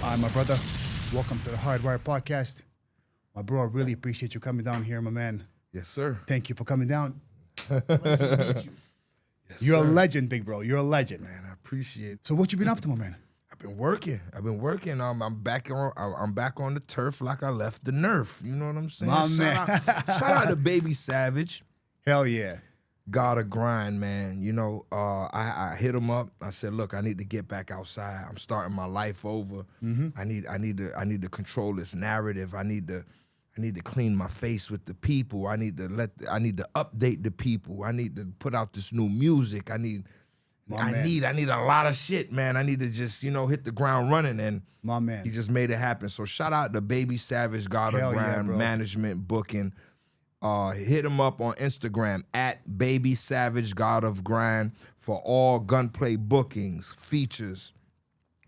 Hi, my brother. Welcome to the Hardwire Podcast. My bro, I really appreciate you coming down here, my man. Yes, sir. Thank you for coming down. Yes, You're sir. a legend, big bro. You're a legend. Man, I appreciate it. So what you been up to, my man? I've been working. I'm back on the turf like I left the Nerf. You know what I'm saying? My man. Shout out to Baby Savage. Hell yeah. Gotta grind, man. You know, I hit him up. I said, look, I need to get back outside. I'm starting my life over. Mm-hmm. I need to control this narrative. I need to clean my face with the people. I need to update the people. I need to put out this new music. I need a lot of shit, man. I need to just, hit the ground running, and My man. he just made it happen. So shout out to Baby Savage, God of Hell yeah, Grind, bro. management, booking. Hit him up on Instagram at Baby Savage, God of Grind for all Gunplay bookings, features,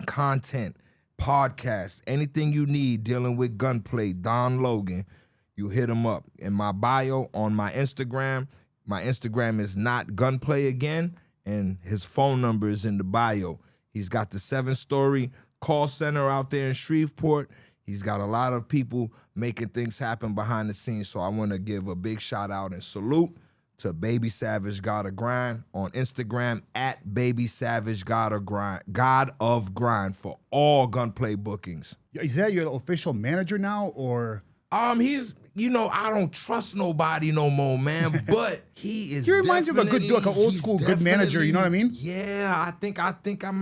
content, podcasts, anything you need dealing with Gunplay, Don Logan, you hit him up. In my bio on my Instagram is not Gunplay again, and his phone number is in the bio. He's got the 7-story call center out there in Shreveport. He's got a lot of people making things happen behind the scenes. So I want to give a big shout out and salute to Baby Savage God of Grind on Instagram at Baby Savage God of Grind for all Gunplay bookings. Is that your official manager now, or? He's, I don't trust nobody no more, man. But he is. He reminds me of a good, like an old school good manager. You know what I mean? Yeah, I think I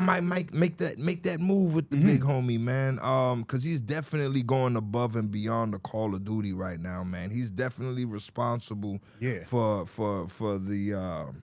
might make that move with the big homie, man. Cause he's definitely going above and beyond the Call of Duty right now, man. He's definitely responsible for the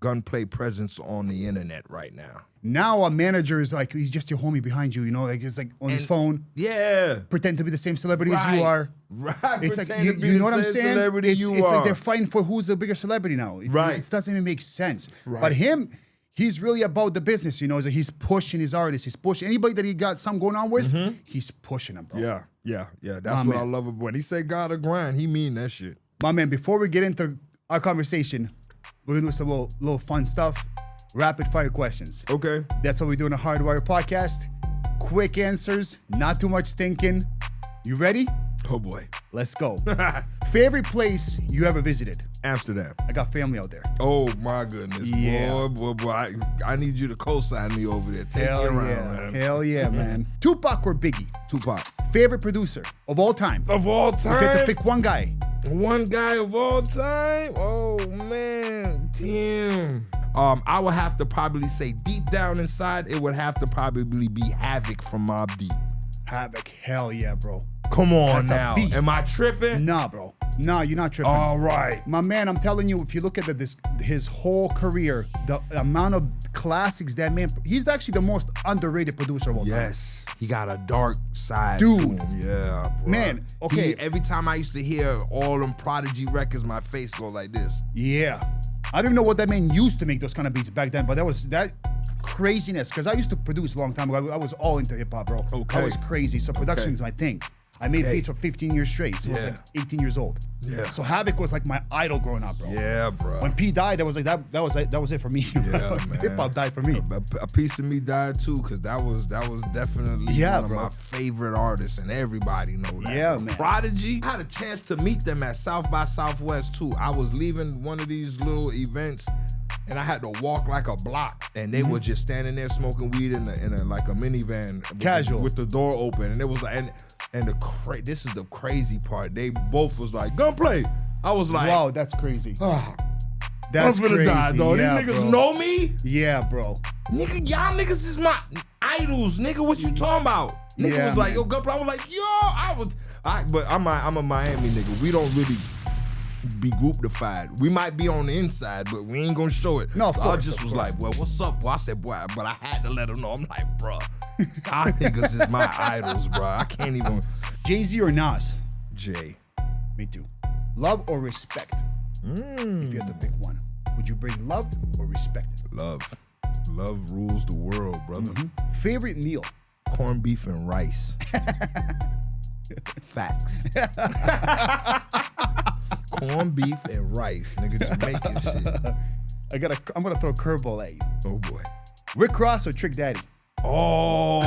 Gunplay presence on the internet right now. Now a manager is like, he's just your homie behind you, like it's like on his phone. Yeah. Pretend to be the same celebrity as you are. Right. It's like, Pretend to be you the know what I'm same saying? celebrity It's you like are. they're fighting for who's the bigger celebrity now. Right. It doesn't even make sense. Right. But him, he's really about the business, so he's pushing his artists. He's pushing anybody that he got something going on with, he's pushing them, bro. Yeah. That's what I love about when he say God of Grind, he mean that shit. My man, before we get into our conversation, we're gonna do some little fun stuff. Rapid fire questions. Okay. That's what we do in the Hardwire Podcast. Quick answers, not too much thinking. You ready? Oh boy. Let's go. Favorite place you ever visited? Amsterdam. I got family out there. Oh my goodness. Yeah. Boy. I need you to co-sign me over there. Take me around, man. Hell yeah, man. Tupac or Biggie? Tupac. Favorite producer of all time? Of all If you had to time? pick one guy. One guy of all time? Oh man. Damn. I would have to probably say deep down inside, it would have to probably be Havoc from Mobb Deep. Havoc. Hell yeah, bro. Come on That's a now. beast. Am I tripping? Nah, bro. Nah, you're not tripping. All right. My man, I'm telling you, if you look at his whole career, the amount of classics that man, he's actually the most underrated producer of all time. Yes. He got a dark side Dude. to him. Yeah, bro. Man, okay. Every time I used to hear all them Prodigy records, my face go like this. Yeah. I don't even know what that man used to make those kind of beats back then, but that was that craziness. Because I used to produce a long time ago. I was all into hip hop, bro. Okay. I was crazy. So production's my thing. I made beats for 15 years straight. So I was Yeah. like 18 years old. Yeah. So Havoc was like my idol growing up, bro. Yeah, bro. When P died, that was like that was it for me. Yeah, man. Hip hop died for me. A piece of me died too, because that was definitely one of bro. my favorite artists, and everybody know that. Yeah, bro. man. Prodigy, I had a chance to meet them at South by Southwest too. I was leaving one of these little events, and I had to walk like a block, and they were just standing there smoking weed in a like a minivan, Casual. with the door open, and it was like, and this is the crazy part. They both was like, Gunplay. I was like, Wow, that's crazy. That's That's crazy. die, though. Yeah, These niggas bro. know me. Yeah, bro. Nigga, y'all niggas is my idols, nigga. What you talking about? Nigga Yeah, was like, man. yo, Gunplay. I was like, but I'm a Miami nigga. We don't really be groupified. We might be on the inside, but we ain't gonna show it. No, of So course, I just of was course. like, well, what's up, boy? I said, boy, but I had to let him know. I'm like, bro, y'all niggas is my idols, bro. I can't even. Jay-Z or Nas? Jay. Me too. Love or respect? If you had to pick one, would you bring love or respect? Love. Love rules the world, brother. Favorite meal? Corned beef and rice. Facts. Corned beef and rice, nigga. Jamaican shit. I'm gonna throw a curveball at you. Oh boy. Rick Ross or Trick Daddy? Oh.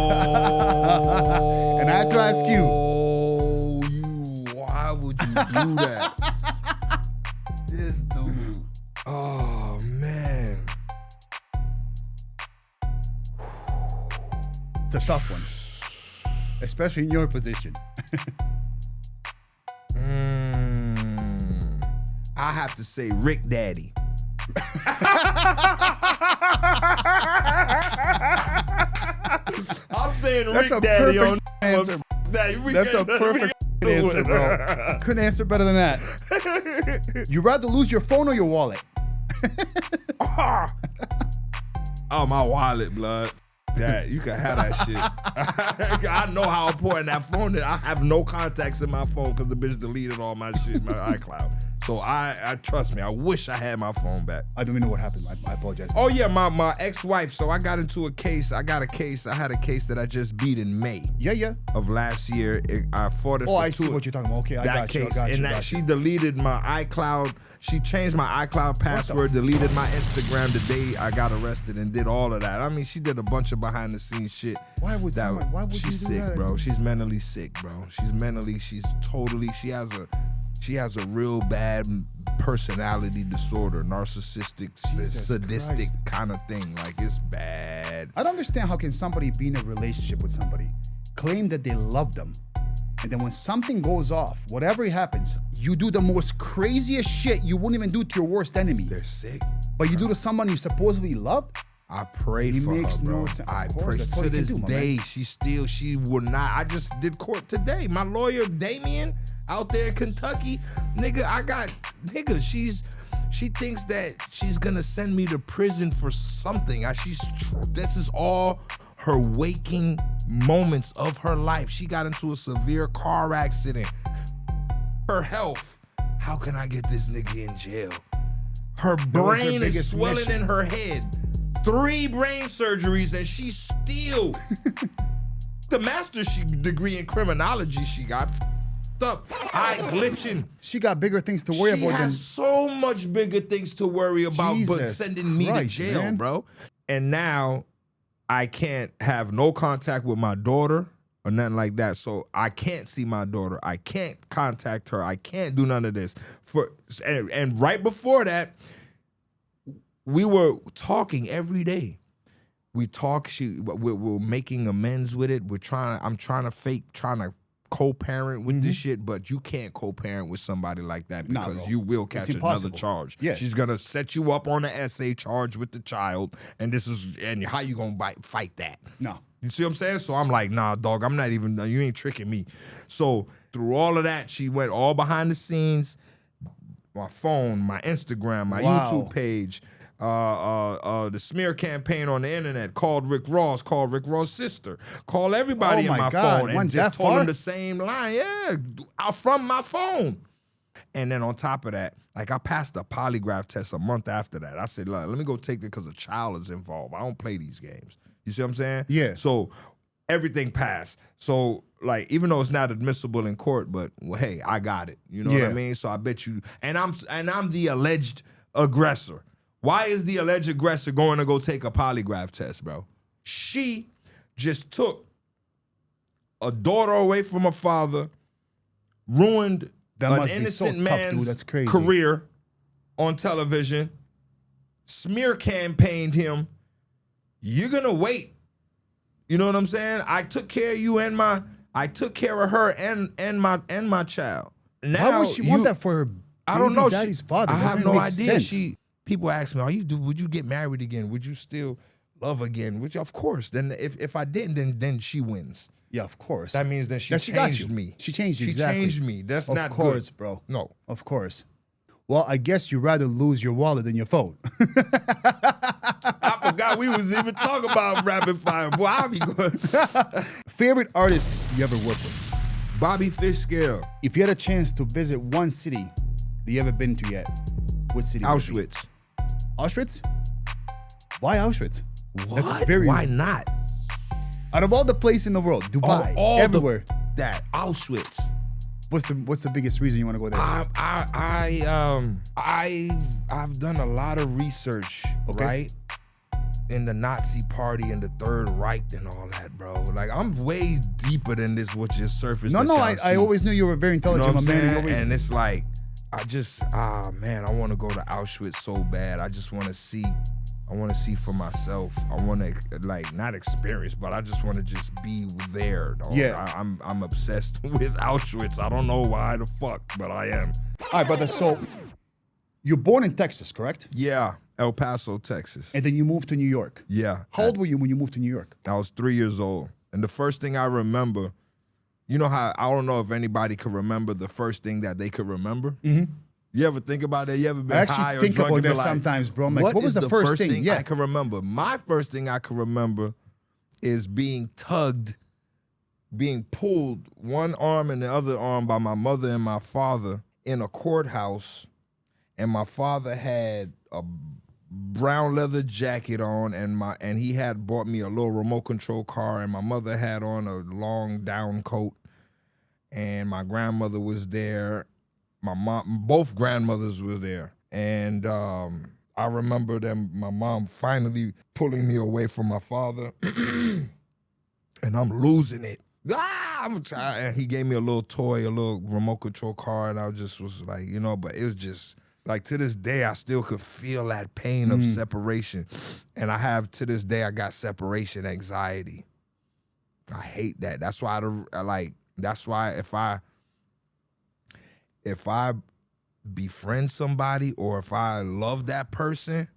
And I have to ask you. Why would you do that? This dude. Oh, man. It's a tough one. Especially in your position. I have to say Rick Daddy. I'm saying That's Rick a Daddy on perfect answer. That's a perfect answer, bro. Couldn't answer better than that. You rather lose your phone or your wallet? Oh, my wallet, blood. That you can have that shit. I know how important that phone is. I have no contacts in my phone because the bitch deleted all my shit, my iCloud. So I trust me. I wish I had my phone back. I don't even know what happened. I apologize. Oh yeah, my ex-wife. So I got into a case. I had a case that I just beat in May. Yeah. Of last year. I fought it. Oh, for I see what you're talking about. Okay, I got you. She deleted my iCloud. She changed my iCloud password, deleted my Instagram the day I got arrested, and did all of that. I mean, she did a bunch of behind the scenes shit. Why would you do she's sick, that? bro. She's mentally sick, bro. She has a real bad personality disorder, narcissistic, sadistic kind of thing. Like, it's bad. I don't understand how can somebody be in a relationship with somebody, claim that they love them, and then when something goes off, whatever happens, you do the most craziest shit you wouldn't even do to your worst enemy. They're sick. But you do to someone you supposedly loved? I pray for her, bro. No sense. I pray to this day. She will not. I just did court today. My lawyer, Damien, out there in Kentucky, she thinks that she's gonna send me to prison for something. This is all her waking moments of her life. She got into a severe car accident. Her health. How can I get this nigga in jail? Her brain is swelling in her head. 3 brain surgeries, and she's still the master's degree in criminology she got up, eye glitching. She got bigger things to worry about. She has so much bigger things to worry about, but sending me to jail, man. Bro. And now I can't have no contact with my daughter or nothing like that. So I can't see my daughter. I can't contact her. I can't do none of this. And right before that, we were talking every day. We talk. We're making amends with it. I'm trying to co-parent with this shit, but you can't co-parent with somebody like that because you will catch another charge. Yeah. She's gonna set you up on an essay charge with the child, and how you gonna fight that? No. You see what I'm saying? So I'm like, nah, dog, you ain't tricking me. So through all of that, she went all behind the scenes, my phone, my Instagram, my YouTube page, the smear campaign on the internet, called Rick Ross, called Rick Ross' sister, called everybody in my phone, and just told them the same line. Yeah, from my phone. And then on top of that, like, I passed a polygraph test a month after that. I said, let me go take it because a child is involved. I don't play these games. You see what I'm saying? Yeah. So everything passed. So, like, even though it's not admissible in court, but hey, I got it. You know what I mean? So I bet you, and I'm the alleged aggressor. Why is the alleged aggressor going to go take a polygraph test, bro? She just took a daughter away from her father, ruined an innocent man's career on television, smear campaigned him. You're gonna wait. You know what I'm saying? I took care of you I took care of her and my child. Now, why would she want that for her? I don't know. Daddy's father. I have no idea. People ask me, would you get married again? Would you still love again? Of course. Then if I didn't, then she wins. Yeah, of course. That means that she changed me. She changed you. She changed me. That's not good. Of course, bro. No. Of course. Well, I guess you'd rather lose your wallet than your phone. I forgot we was even talking about rapid fire. Boy, I'll be good. Favorite artist you ever worked with? Bobby Fishscale. If you had a chance to visit one city that you haven't been to yet, what city? Auschwitz. Auschwitz? Why Auschwitz? What? That's very. Why not? Out of all the places in the world, Dubai, everywhere. Auschwitz. What's the biggest reason you want to go there? I've done a lot of research, right? in the Nazi party and the Third Reich and all that, bro. Like, I'm way deeper than this, what your surface. No, I always knew you were very intelligent, you know what my I'm man. saying? And it's like, man, I want to go to Auschwitz so bad. I just want to see. I want to see for myself. I want to, like, not experience, but I just want to just be there, dog. Yeah. I'm obsessed with Auschwitz. I don't know why the fuck, but I am. All right, brother. So you're born in Texas, correct? Yeah, El Paso, Texas. And then you moved to New York. Yeah. How old were you when you moved to New York? I was 3 years old. And the first thing I remember, you know how, I don't know if anybody could remember the first thing that they could remember. Mm-hmm. You ever think about that? You ever been I high actually or think drunk about and be that like, sometimes, bro. I'm like, what was the first thing? I can remember? My first thing I can remember is being tugged, being pulled one arm and the other arm by my mother and my father in a courthouse, and my father had a brown leather jacket on, and he had bought me a little remote control car, and my mother had on a long down coat, and my grandmother was there. My mom, both grandmothers were there, and I remember my mom finally pulling me away from my father, and I'm losing it. I'm tired. And he gave me a little toy, a little remote control car, and I just was like, but it was just like, to this day, I still could feel that pain of separation, and to this day, I got separation anxiety. I hate that. That's why if I befriend somebody or if I love that person,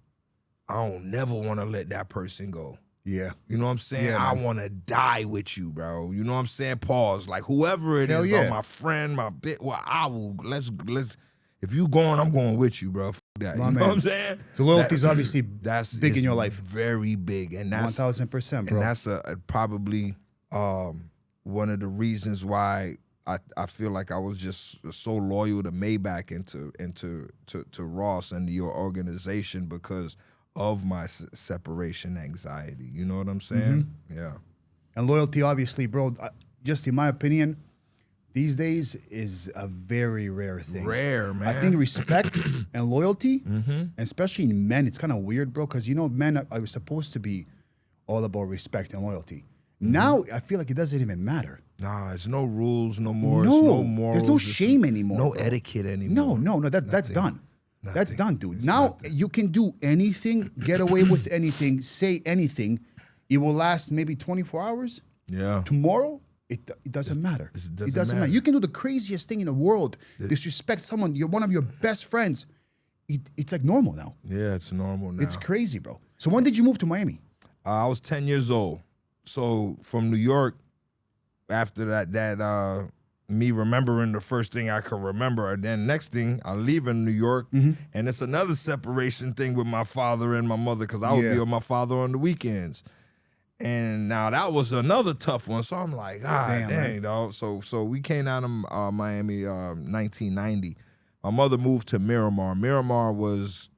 I don't never want to let that person go. Yeah. You know what I'm saying? Yeah, I want to die with you, bro. You know what I'm saying? Pause. Like, whoever it Hell is, yeah. bro, my friend, I will, let's, if you going, I'm going with you, bro. F that. My you know man. what I'm saying? So loyalty's obviously that's big in your life. Very big. And that's 1000%, bro. And that's probably one of the reasons why I feel like I was just so loyal to Maybach and to Ross and your organization because of my separation anxiety. You know what I'm saying? Mm-hmm. Yeah. And loyalty, obviously, bro, just in my opinion, these days is a very rare thing. Rare, man. I think respect and loyalty, and especially in men, it's kind of weird, bro, because, men are supposed to be all about respect and loyalty. Now, I feel like it doesn't even matter. Nah, it's no rules no more. No, it's no morals. there's no shame anymore. No bro. etiquette anymore. No, that's done. Nothing. That's done, dude. It's now nothing. you can do anything, get away with anything, say anything. It will last maybe 24 hours. Yeah. Tomorrow, it doesn't matter. It doesn't matter. You can do the craziest thing in the world, disrespect someone, you're one of your best friends. It's like normal now. Yeah, it's normal now. It's crazy, bro. So when did you move to Miami? I was 10 years old. So from New York, after that me remembering the first thing I could remember, and then next thing I leave in New York, and it's another separation thing with my father and my mother because I would be with my father on the weekends. And now that was another tough one. So I'm like, dang, dog. So we came out of Miami 1990. My mother moved to Miramar. Miramar was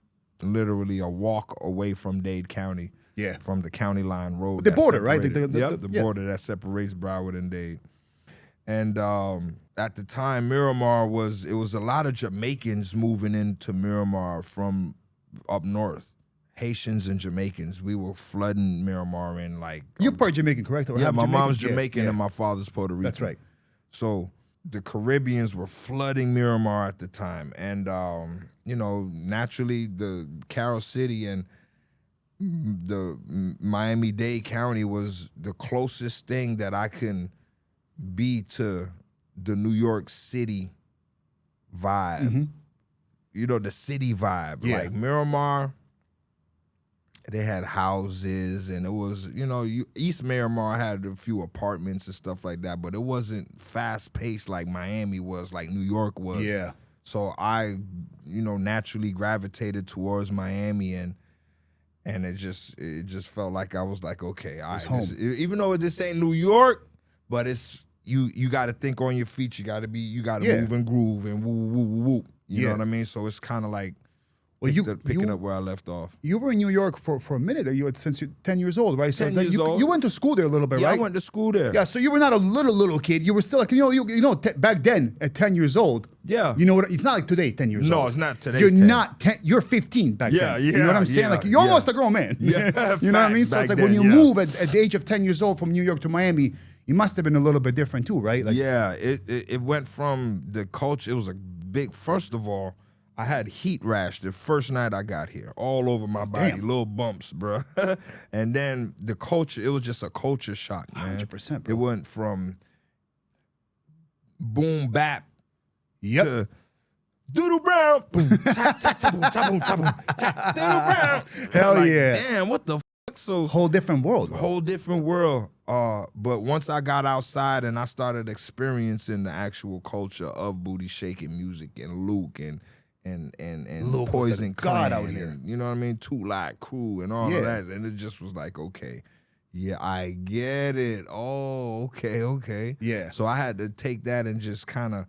literally a walk away from Dade County. Yeah. From the county line road. The border, right? The border that separates Broward and Dade. And at the time, Miramar was a lot of Jamaicans moving into Miramar from up north. Haitians and Jamaicans. We were flooding Miramar in like... You're part Jamaican, correct? Or yeah, my Jamaican? mom's Jamaican and my father's Puerto Rican. That's right. So the Caribbeans were flooding Miramar at the time. And, naturally, the Carroll City and the Miami-Dade County was the closest thing that I can be to the New York City vibe. The city vibe. Yeah. Like Miramar, they had houses, and it was, East Miramar had a few apartments and stuff like that, but it wasn't fast-paced like Miami was, like New York was. Yeah. So I, naturally gravitated towards Miami, and it just felt like I was like, okay, all right, home. Even though this ain't New York, but it's you got to think on your feet. You got to move and groove and woo woo woo woo. You know what I mean? So it's kind of like Well, picking up where I left off. You were in New York for a minute. Since you're 10 years old, right? So 10 years old. You went to school there a little bit, Yeah, right? I went to school there. Yeah, so you were not a little kid. You were still like, back then at 10 years old. Yeah. You know what? It's not like today, 10 years old. No, it's not today. You're not 10. You're 15 back Yeah, then. yeah, You know what I'm saying? yeah, Like, you're almost a grown man. Yeah, you know what I mean? So facts it's like back when you then, move at the age of 10 years old from New York to Miami, you must have been a little bit different too, right? Like, yeah, it went from the culture. It was a big. First of all, I had heat rash the first night I got here, all over my body, little bumps, bro. And then the culture. It was just a culture shock, man. 100%, bro. It went from boom bap Yep. to Doodle Brown. Boom, tap, tap, tap, boom, tap, boom, tap, boom, tap, Doodle Brown. Hell I'm like, yeah. Damn, what the fuck? So Whole different world, bro. whole different world. But once I got outside and I started experiencing the actual culture of booty shaking music and Luke and Luke was Poison the god Clan out here. and, you know what I mean, Two Light Crew and all Yeah. of that, and it just was like, okay, yeah, I get it. Oh, okay. Yeah. So I had to take that and just kind of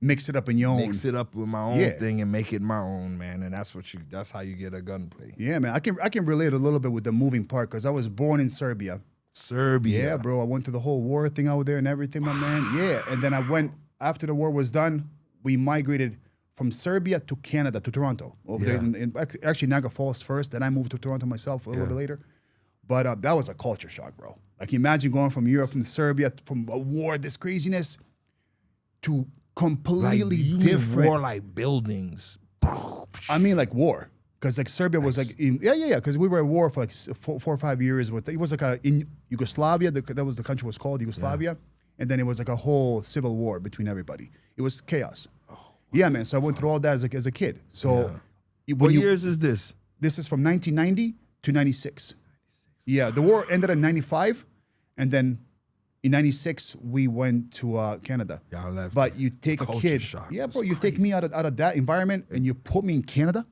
Mix it up in your own. mix it up with my own Yeah. thing and make it my own, man. And that's how you get a gunplay. Yeah, man. I can relate a little bit with the moving part because I was born in Serbia. Serbia. Yeah, bro. I went to the whole war thing out there and everything, my man. Yeah. And then I went, after the war was done, we migrated from Serbia to Canada, to Toronto. Over there in actually Niagara Falls first. Then I moved to Toronto myself a little bit later. But that was a culture shock, bro. Like, imagine going from Europe, from Serbia, from a war, this craziness, to completely you different. mean war like buildings. I mean, like war. Because like Serbia was like, because we were at war for like 4 or 5 years. It was like in Yugoslavia, that was the country was called Yugoslavia. And then it was like a whole civil war between everybody. It was chaos. Yeah, man. So I went through all that as a kid. So What years is this? This is from 1990 to 96. Yeah, the war ended in 95. And then in 96, we went to Canada. Y'all left. But you take a Culture kid. shock. Yeah, bro, It's you take me out of that environment and you put me in Canada.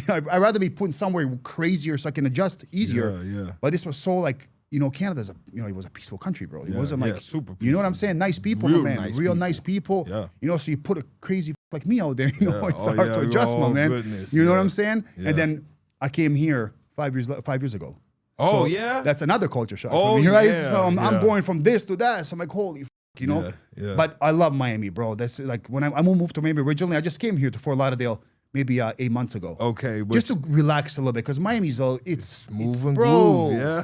I'd rather be put in somewhere crazier so I can adjust easier. Yeah. But this was so like, Canada's it was a peaceful country, bro. It wasn't like, super you know what I'm peaceful. saying? Nice people, Real my man. nice Real people. nice people. Yeah. So you put a crazy like me out there, Yeah. it's Oh, hard yeah. to adjust, my Oh, man. goodness. You know what Yeah. I'm saying? Yeah. And then I came here 5 years ago. Oh, So yeah? That's another culture shock. Oh, for me, right? yeah, So I'm yeah. going from this to that. So I'm like, holy Yeah, yeah. But I love Miami, bro. That's like when I moved to Miami originally, I just came here to Fort Lauderdale maybe 8 months ago. Okay, but Just to relax a little bit because Miami's it's move and bro. groove. Yeah.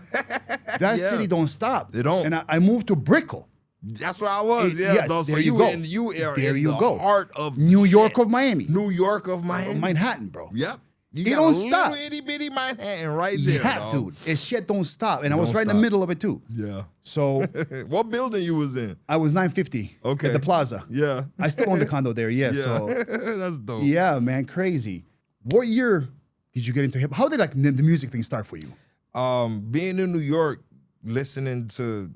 That Yeah. city don't stop. They don't. And I moved to Brickell. That's where I was. Yeah. Yes, So there you you go. you are There in you the go. heart of New York shit. of Miami. New York of Miami. Manhattan, bro. Yep. You It got don't a stop. little itty bitty Manhattan right there. Yeah, dog. dude. It shit don't stop. And I was don't right in the stop. middle of it too. Yeah. So What building you was in? I was 950 Okay. at the plaza. Yeah. I still own the condo there, yeah. Yeah. So That's dope. yeah, man, crazy. What year did you get into hip? How did like the music thing start for you? Being in New York, listening to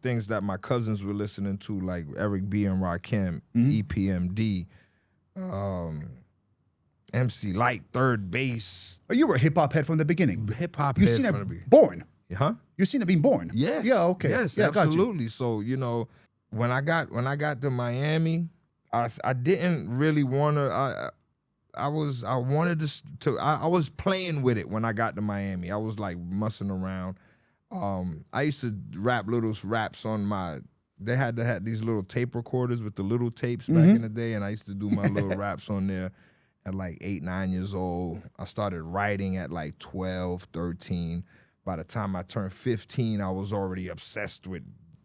things that my cousins were listening to, like Eric B and Rakim, EPMD, MC Light, Third Bass, Oh, you were a hip hop head from the beginning. hip hop. You head seen from it the beginning. born. Huh? You seen it being born. Yes. Yeah. Okay. Yes. Yeah, got you. absolutely. So when I got to Miami, I didn't really want to. I was playing with it when I got to Miami. I was like mussing around. I used to rap little raps on my. They had to have these little tape recorders with the little tapes back in the day, and I used to do my little raps on there at like 8, 9 years old. I started writing at like 12, 13. By the time I turned 15, I was already obsessed with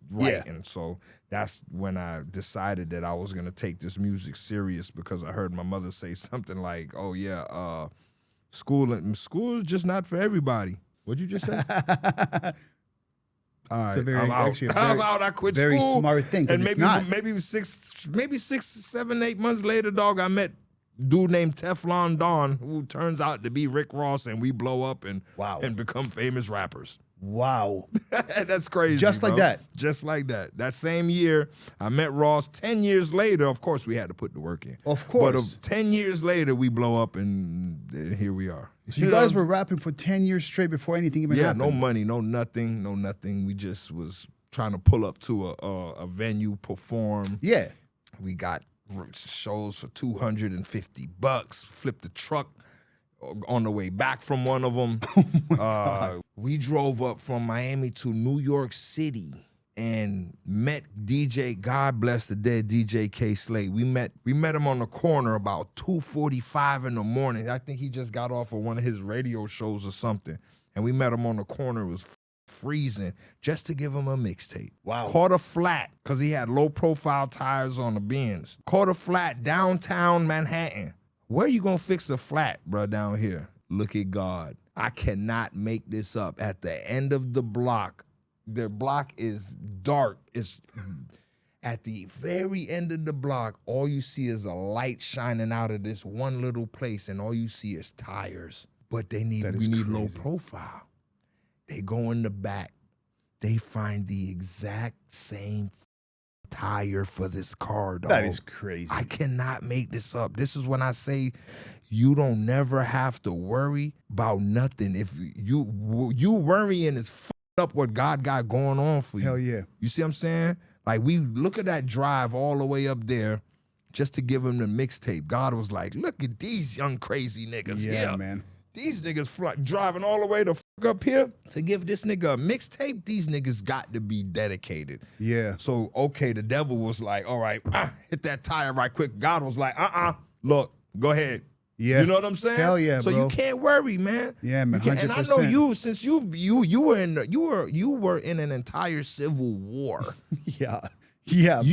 writing. So that's when I decided that I was gonna take this music serious because I heard my mother say something like, "Oh yeah, school is just not for everybody." What'd you just say? All right, It's a very- I'm out. actually a I'm very- out. I quit very school. smart thing, 'cause And it's maybe not. maybe 6, 7, 8 months later, dog, I met a dude named Teflon Don, who turns out to be Rick Ross, and we blow up and Wow. and become famous rappers. Wow. That's crazy. Just like bro. that. Just like that. That same year, I met Ross. 10 years later, of course, we had to put the work in. Of course. But 10 years later, we blow up, and here we are. So you guys were rapping for 10 years straight before anything even happened. no money, no nothing. We just was trying to pull up to a venue, perform. Yeah. We got shows for $250. Flipped the truck on the way back from one of them. We drove up from Miami to New York City and met DJ, God bless the dead DJ K Slade. We met him on the corner about 2:45 in the morning. I think he just got off of one of his radio shows or something. And we met him on the corner. It was freezing just to give him a mixtape. Wow. Caught a flat because he had low profile tires on the Benz. Caught a flat downtown Manhattan. Where you gonna fix a flat, bro, down here? Look at God. I cannot make this up. At the end of the block, their block is dark. It's at the very end of the block, all you see is a light shining out of this one little place, and all you see is tires. But we need low profile. They go in the back. They find the exact same tire for this car, dog. That is crazy. I cannot make this up. This is when I say you don't never have to worry about nothing. If you worrying is fucked up what God got going on for you. Hell yeah. You see what I'm saying? Like, we look at that drive all the way up there just to give him the mixtape. God was like, look at these young crazy niggas. Yeah, man. These niggas driving all the way to up here to give this nigga a mixtape. These niggas got to be dedicated. Yeah. So, okay, the devil was like, all right, hit that tire right quick. God was like, look, go ahead. Yeah. You know what I'm saying? Hell yeah, so bro. you can't worry, man. Yeah, man. 100%. And I know you, since you were in an entire civil war. Yeah. Yeah, bro.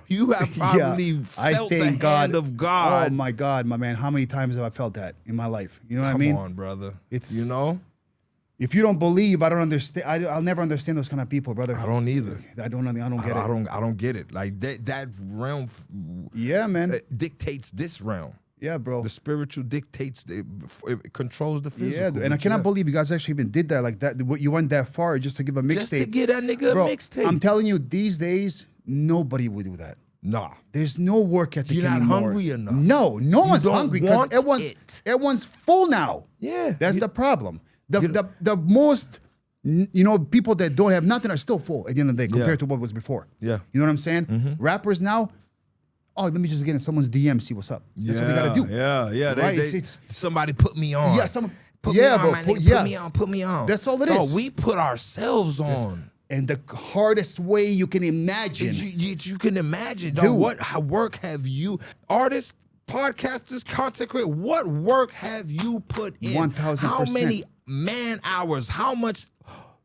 You have probably felt the hand of God. Oh my God, my man. How many times have I felt that in my life? You know what I mean? Come on, brother. It's, you know? If you don't believe, I don't understand. I'll never understand those kind of people, brother. I don't either. I don't get it. I don't get it. Like that realm. Yeah, man. Dictates this realm. Yeah, bro. The spiritual dictates. It controls the physical. Yeah, and I cannot believe you guys actually even did that like that. You went that far just to give a mixtape. Just to get that nigga a mixtape. I'm telling you, these days nobody would do that. Nah. There's no work ethic anymore. You're not hungry enough. No one's hungry because everyone's full now. Yeah. That's the problem. The most, people that don't have nothing are still full at the end of the day compared to what was before. Yeah. You know what I'm saying? Mm-hmm. Rappers now, let me just get in someone's DM, see what's up. That's what they got to do. Yeah. Right? It's somebody put me on. Yeah, put me on. Put me on. That's all it is. We put ourselves on. And the hardest way you can imagine. You can imagine, dog. What work have you, artists, podcasters, content creators, what work have you put in? 1,000%. How many man hours? How much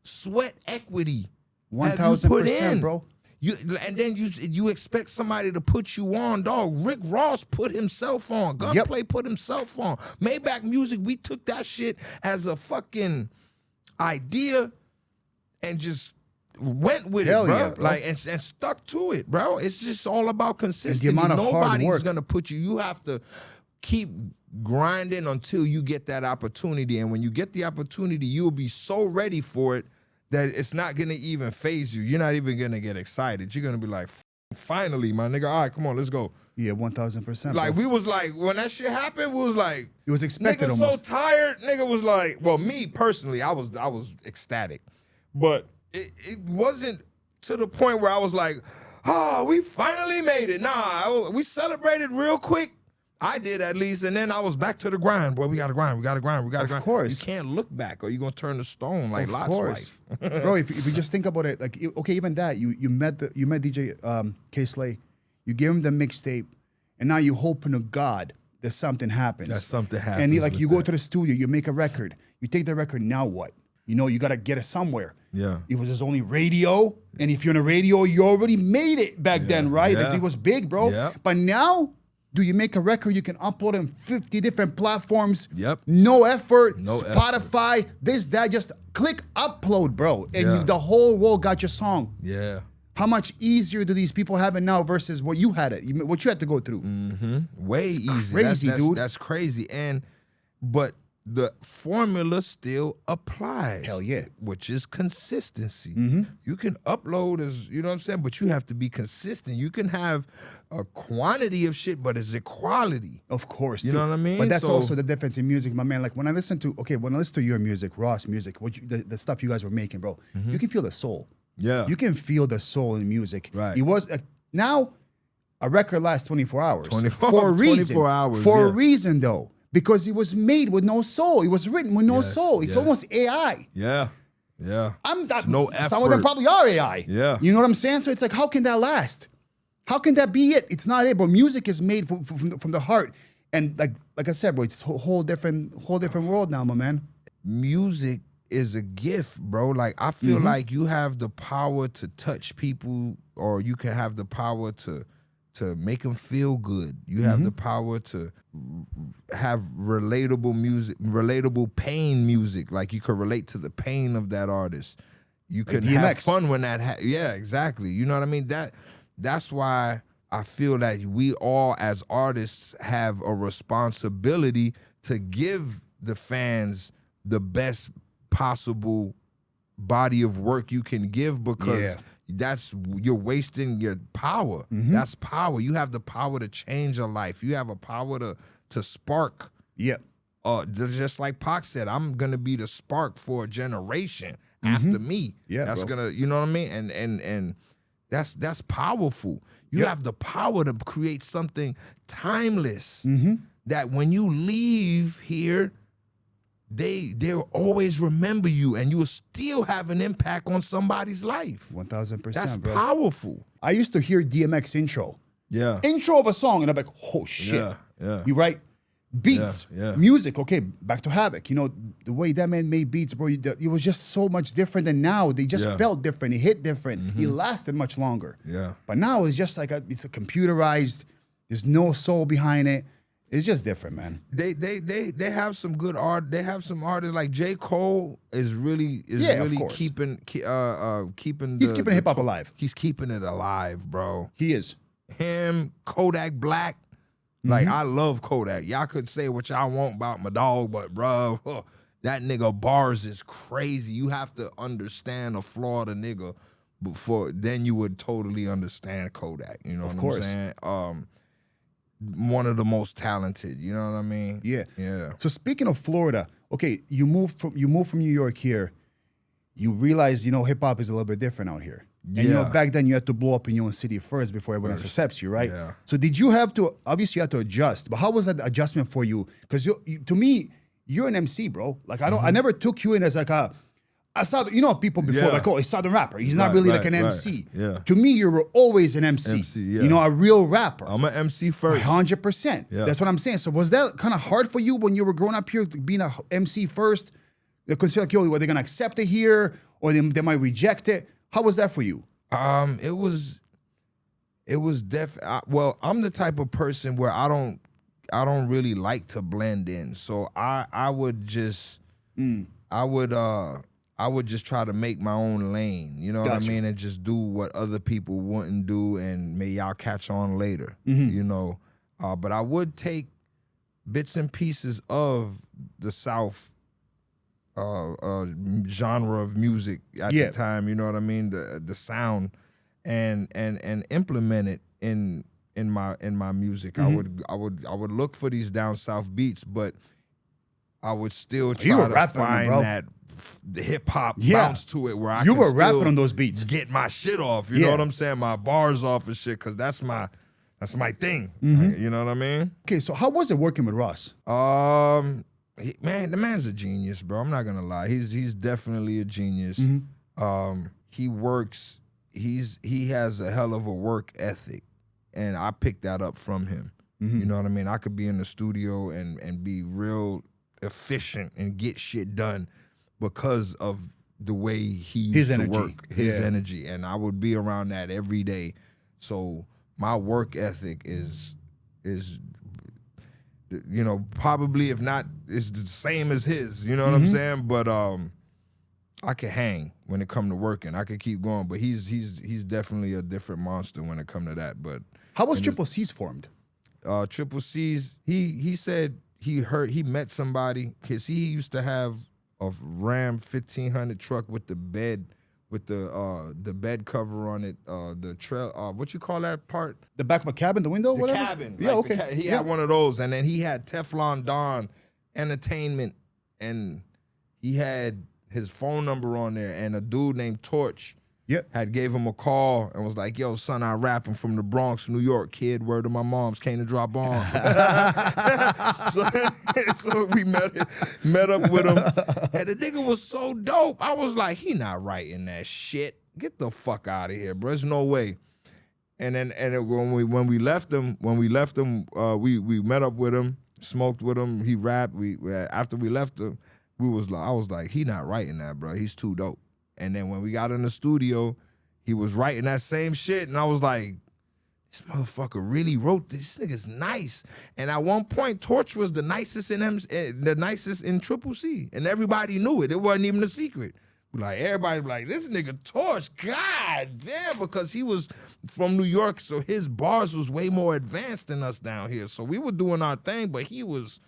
sweat equity 1,000%, bro. And then you expect somebody to put you on, dog. Rick Ross put himself on. Gunplay put himself on. Maybach Music, we took that shit as a fucking idea and just went with it, bro. Yeah, bro. Like and stuck to it, bro. It's just all about consistency. The amount of Nobody's hard work. gonna put you. You have to keep grinding until you get that opportunity. And when you get the opportunity, you'll be so ready for it that it's not gonna even phase you. You're not even gonna get excited. You're gonna be like, finally, my nigga. All right, come on, let's go. Yeah, 1,000%. Like, we was like, when that shit happened, we was like, it was expected. Nigga almost. so tired. Nigga was like, well, me personally, I was ecstatic, but it wasn't to the point where I was like, we finally made it. Nah, we celebrated real quick. I did, at least, and then I was back to the grind. Boy, we gotta grind. Of course. You can't look back, or you're gonna turn to stone like Lot's wife. Bro, if you just think about it, like, okay, even that, you met DJ K Slay, you give him the mixtape, and now you hoping to God that something happens. That something happens. And you go to the studio, you make a record, you take the record, now what? You got to get it somewhere. Yeah. It was just only radio. And if you're on a radio, you already made it back then, right? Yeah. It was big, bro. Yep. But now, do you make a record, you can upload it on 50 different platforms. Yep. No effort. No Spotify, this, that, just click upload, bro. And Yeah. the whole world got your song. Yeah. How much easier do these people have it now versus what you had what you had to go through? Way easier. Crazy, dude. That's crazy. But the formula still applies. Hell yeah. Which is consistency. You can upload you know what I'm saying? But you have to be consistent. You can have a quantity of shit, but is it quality? Of course, You know what I mean? But that's So- also the difference in music, my man. Like when I listen to your music, Ross music, the stuff you guys were making, bro, you can feel the soul. Yeah. You can feel the soul in music. Right. It was now a record lasts 24 hours. 24 for a reason. 24 hours, For a yeah. reason, though. Because it was made with no soul. It was written with no soul. It's almost AI. Yeah. Yeah. It's no effort. Some of them probably are AI. Yeah. You know what I'm saying? So it's like, how can that last? How can that be it? It's not it. But music is made from the heart. And like I said, bro, it's a whole different world now, my man. Music is a gift, bro. Like, I feel like you have the power to touch people, or you can have the power to make them feel good. You have the power to have relatable music, relatable pain music. Like, you could relate to the pain of that artist. You can have fun when that yeah, exactly. You know what I mean? That's why I feel that we all as artists have a responsibility to give the fans the best possible body of work you can give, because you're wasting your power. That's power. You have the power to change a life. You have a power to spark. Yep. Just like Pac said, I'm gonna be the spark for a generation after me. Yeah, that's bro. gonna, you know what I mean? And that's powerful. You have the power to create something timeless that when you leave here, they'll always remember you, and you will still have an impact on somebody's life. 1000%, That's bro. powerful. I used to hear DMX intro. Yeah. Intro of a song, and I'm like, oh shit. Yeah. You right? Beats, Yeah. music. Okay, back to Havoc. You know, the way that man made beats, bro, it was just so much different than now. They just felt different. It hit different. It lasted much longer. Yeah. But now it's just like it's a computerized. There's no soul behind it. It's just different, man. They have some good art. They have some artists like J. Cole is really keeping He's keeping hip hop alive. He's keeping it alive, bro. He is. Him, Kodak Black. Like, I love Kodak. Y'all could say what y'all want about my dog, but bro, that nigga bars is crazy. You have to understand a Florida nigga before then you would totally understand Kodak. You know what I'm saying? One of the most talented, you know what I mean? Yeah. Yeah. So speaking of Florida, okay, you moved from New York here. You realize, you know, hip hop is a little bit different out here. And you know, back then you had to blow up in your own city first before everyone else accepts you, right? Yeah. So did you have to, obviously you had to adjust, but how was that adjustment for you? Because to me, you're an MC, bro. Like I never took you in as like I saw, you know, people before like, oh, he's Southern rapper. He's not really like an MC. Yeah. To me, you were always an MC. You know, a real rapper. I'm an MC first. 100%. Yeah. That's what I'm saying. So was that kind of hard for you when you were growing up here, being a MC first? Because you're like, yo, are they gonna accept it here, or they might reject it? How was that for you? It was well, I'm the type of person where I don't really like to blend in. So I would just try to make my own lane, you know what I mean, and just do what other people wouldn't do, and may y'all catch on later, you know. But I would take bits and pieces of the South genre of music at the time, you know what I mean, the sound, and implement it in my music. I would look for these down south beats, but I would still try to find that the hip hop bounce to it where I you can were still rapping on those beats, get my shit off. You know what I'm saying? My bars off and shit, because that's my thing. You know what I mean? Okay, so how was it working with Ross? Man, the man's a genius, bro. I'm not gonna lie. He's definitely a genius. He works. He has a hell of a work ethic, and I picked that up from him. You know what I mean? I could be in the studio and be real efficient and get shit done because of the way he used to work, his energy, and I would be around that every day. So my work ethic is you know, probably, if not, it's the same as his, you know what I'm saying? But I could hang when it come to working. I could keep going, but he's definitely a different monster when it come to that. But how was Triple C's formed? Triple C's, he said he met somebody, because he used to have a Ram 1500 truck with the bed, with the bed cover on it, the trail, what you call that part? The back of a cabin, the window, whatever? Cabin. Yeah, like okay. He had one of those, and then he had Teflon Don Entertainment, and he had his phone number on there, and a dude named Torch Yep. Had gave him a call and was like, yo, son, I rapping from the Bronx, New York, kid. Word to my moms, came to drop bombs. so we met up with him. And the nigga was so dope. I was like, he not writing that shit. Get the fuck out of here, bro. There's no way. And then when we left him, we met up with him, smoked with him. He rapped. After we left him, I was like, he not writing that, bro. He's too dope. And then when we got in the studio, he was writing that same shit, and I was like, this motherfucker really wrote this. This nigga's nice. And at one point, Torch was the nicest in Triple C, and everybody knew it. It wasn't even a secret. Like everybody was like, this nigga Torch, god damn, because he was from New York, so his bars was way more advanced than us down here. So we were doing our thing, but he was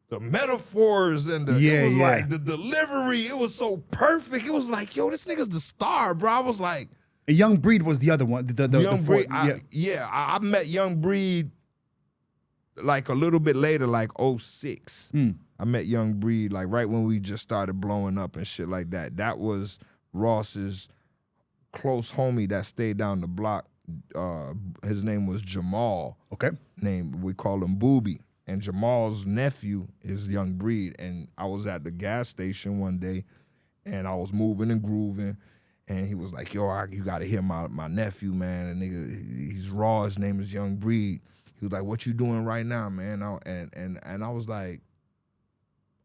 the metaphors and like the delivery. It was so perfect. It was like, yo, this nigga's the star, bro. I was like, Young Breed was the other one. Young Breed. I met Young Breed like a little bit later, like 06. I met Young Breed like right when we just started blowing up and shit like that. That was Ross's close homie that stayed down the block. His name was Jamal. Okay. We call him Booby. And Jamal's nephew is Young Breed. And I was at the gas station one day, and I was moving and grooving. And he was like, yo, you got to hear my nephew, man. And nigga, he's raw. His name is Young Breed. He was like, what you doing right now, man? And I was like,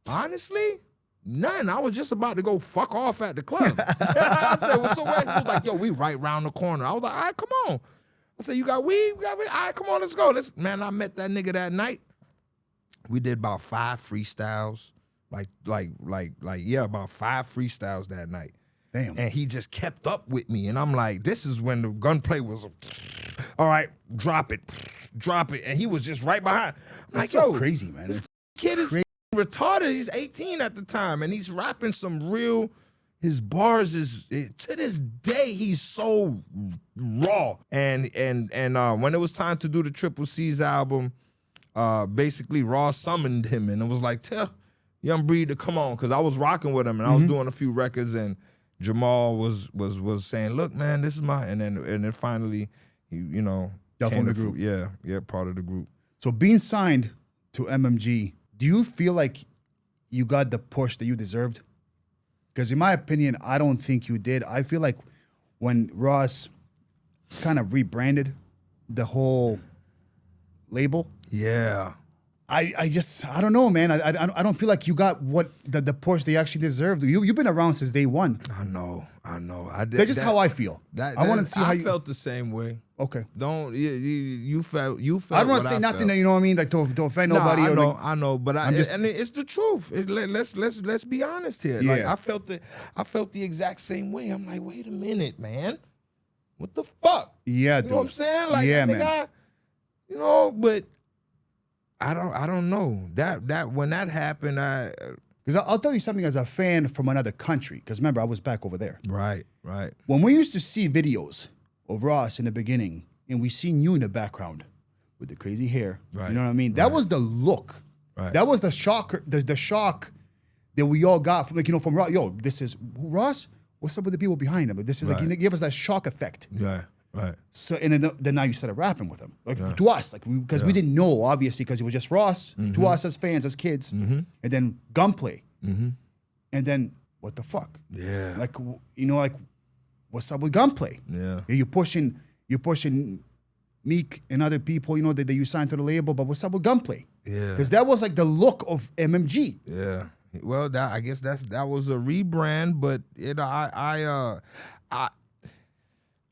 honestly, nothing. I was just about to go fuck off at the club. I said, well, so what? He was like, yo, we right round the corner. I was like, all right, come on. I said, you got weed? All right, come on, let's go. Man, I met that nigga that night. We did about 5 freestyles. About 5 freestyles that night. Damn. And he just kept up with me. And I'm like, this is when the gunplay was, all right, drop it. And he was just right behind. I'm That's like, so yo, crazy, man. this kid is retarded. He's 18 at the time. And he's rapping some real, his bars to this day, he's so raw. And when it was time to do the Triple C's album, basically Ross summoned him and it was like, tell Young Breed to come on, because I was rocking with him and I was doing a few records, and Jamal was saying, look, man, this is and then finally, you know, from the group. Yeah, part of the group. So being signed to MMG, do you feel like you got the push that you deserved? Because in my opinion, I don't think you did. I feel like when Ross kind of rebranded the whole label, I don't know, man. I don't feel like you got what the push they actually deserved. You've been around since day one. I know. That's just how I feel. I want to see how you felt the same way. Okay. You felt. I don't want to say nothing that, you know what I mean, like to offend nobody. I know, but and it's the truth. Let's be honest here. Yeah. Like I felt the exact same way. I'm like, wait a minute, man. What the fuck? Yeah, dude. You know what I'm saying? Like, yeah, man. Man. You know, but I don't know that when that happened, because I'll tell you something as a fan from another country. Because remember, I was back over there. Right. When we used to see videos of Ross in the beginning, and we seen you in the background with the crazy hair, right. You know what I mean? That was the look. Right. That was the shock. The shock that we all got from, like, you know, from Ross. Yo, this is Ross. What's up with the people behind him? This is like, he gave us that shock effect. Right. So and then now you started rapping with him, like to us, like because we didn't know, obviously, because it was just Ross to us as fans, as kids, and then Gunplay, and then what the fuck? Yeah. Like, you know, like what's up with Gunplay? Yeah. You're pushing Meek and other people, you know, that you signed to the label, but what's up with Gunplay? Yeah. Because that was like the look of MMG. Yeah. Well, I guess that was a rebrand, but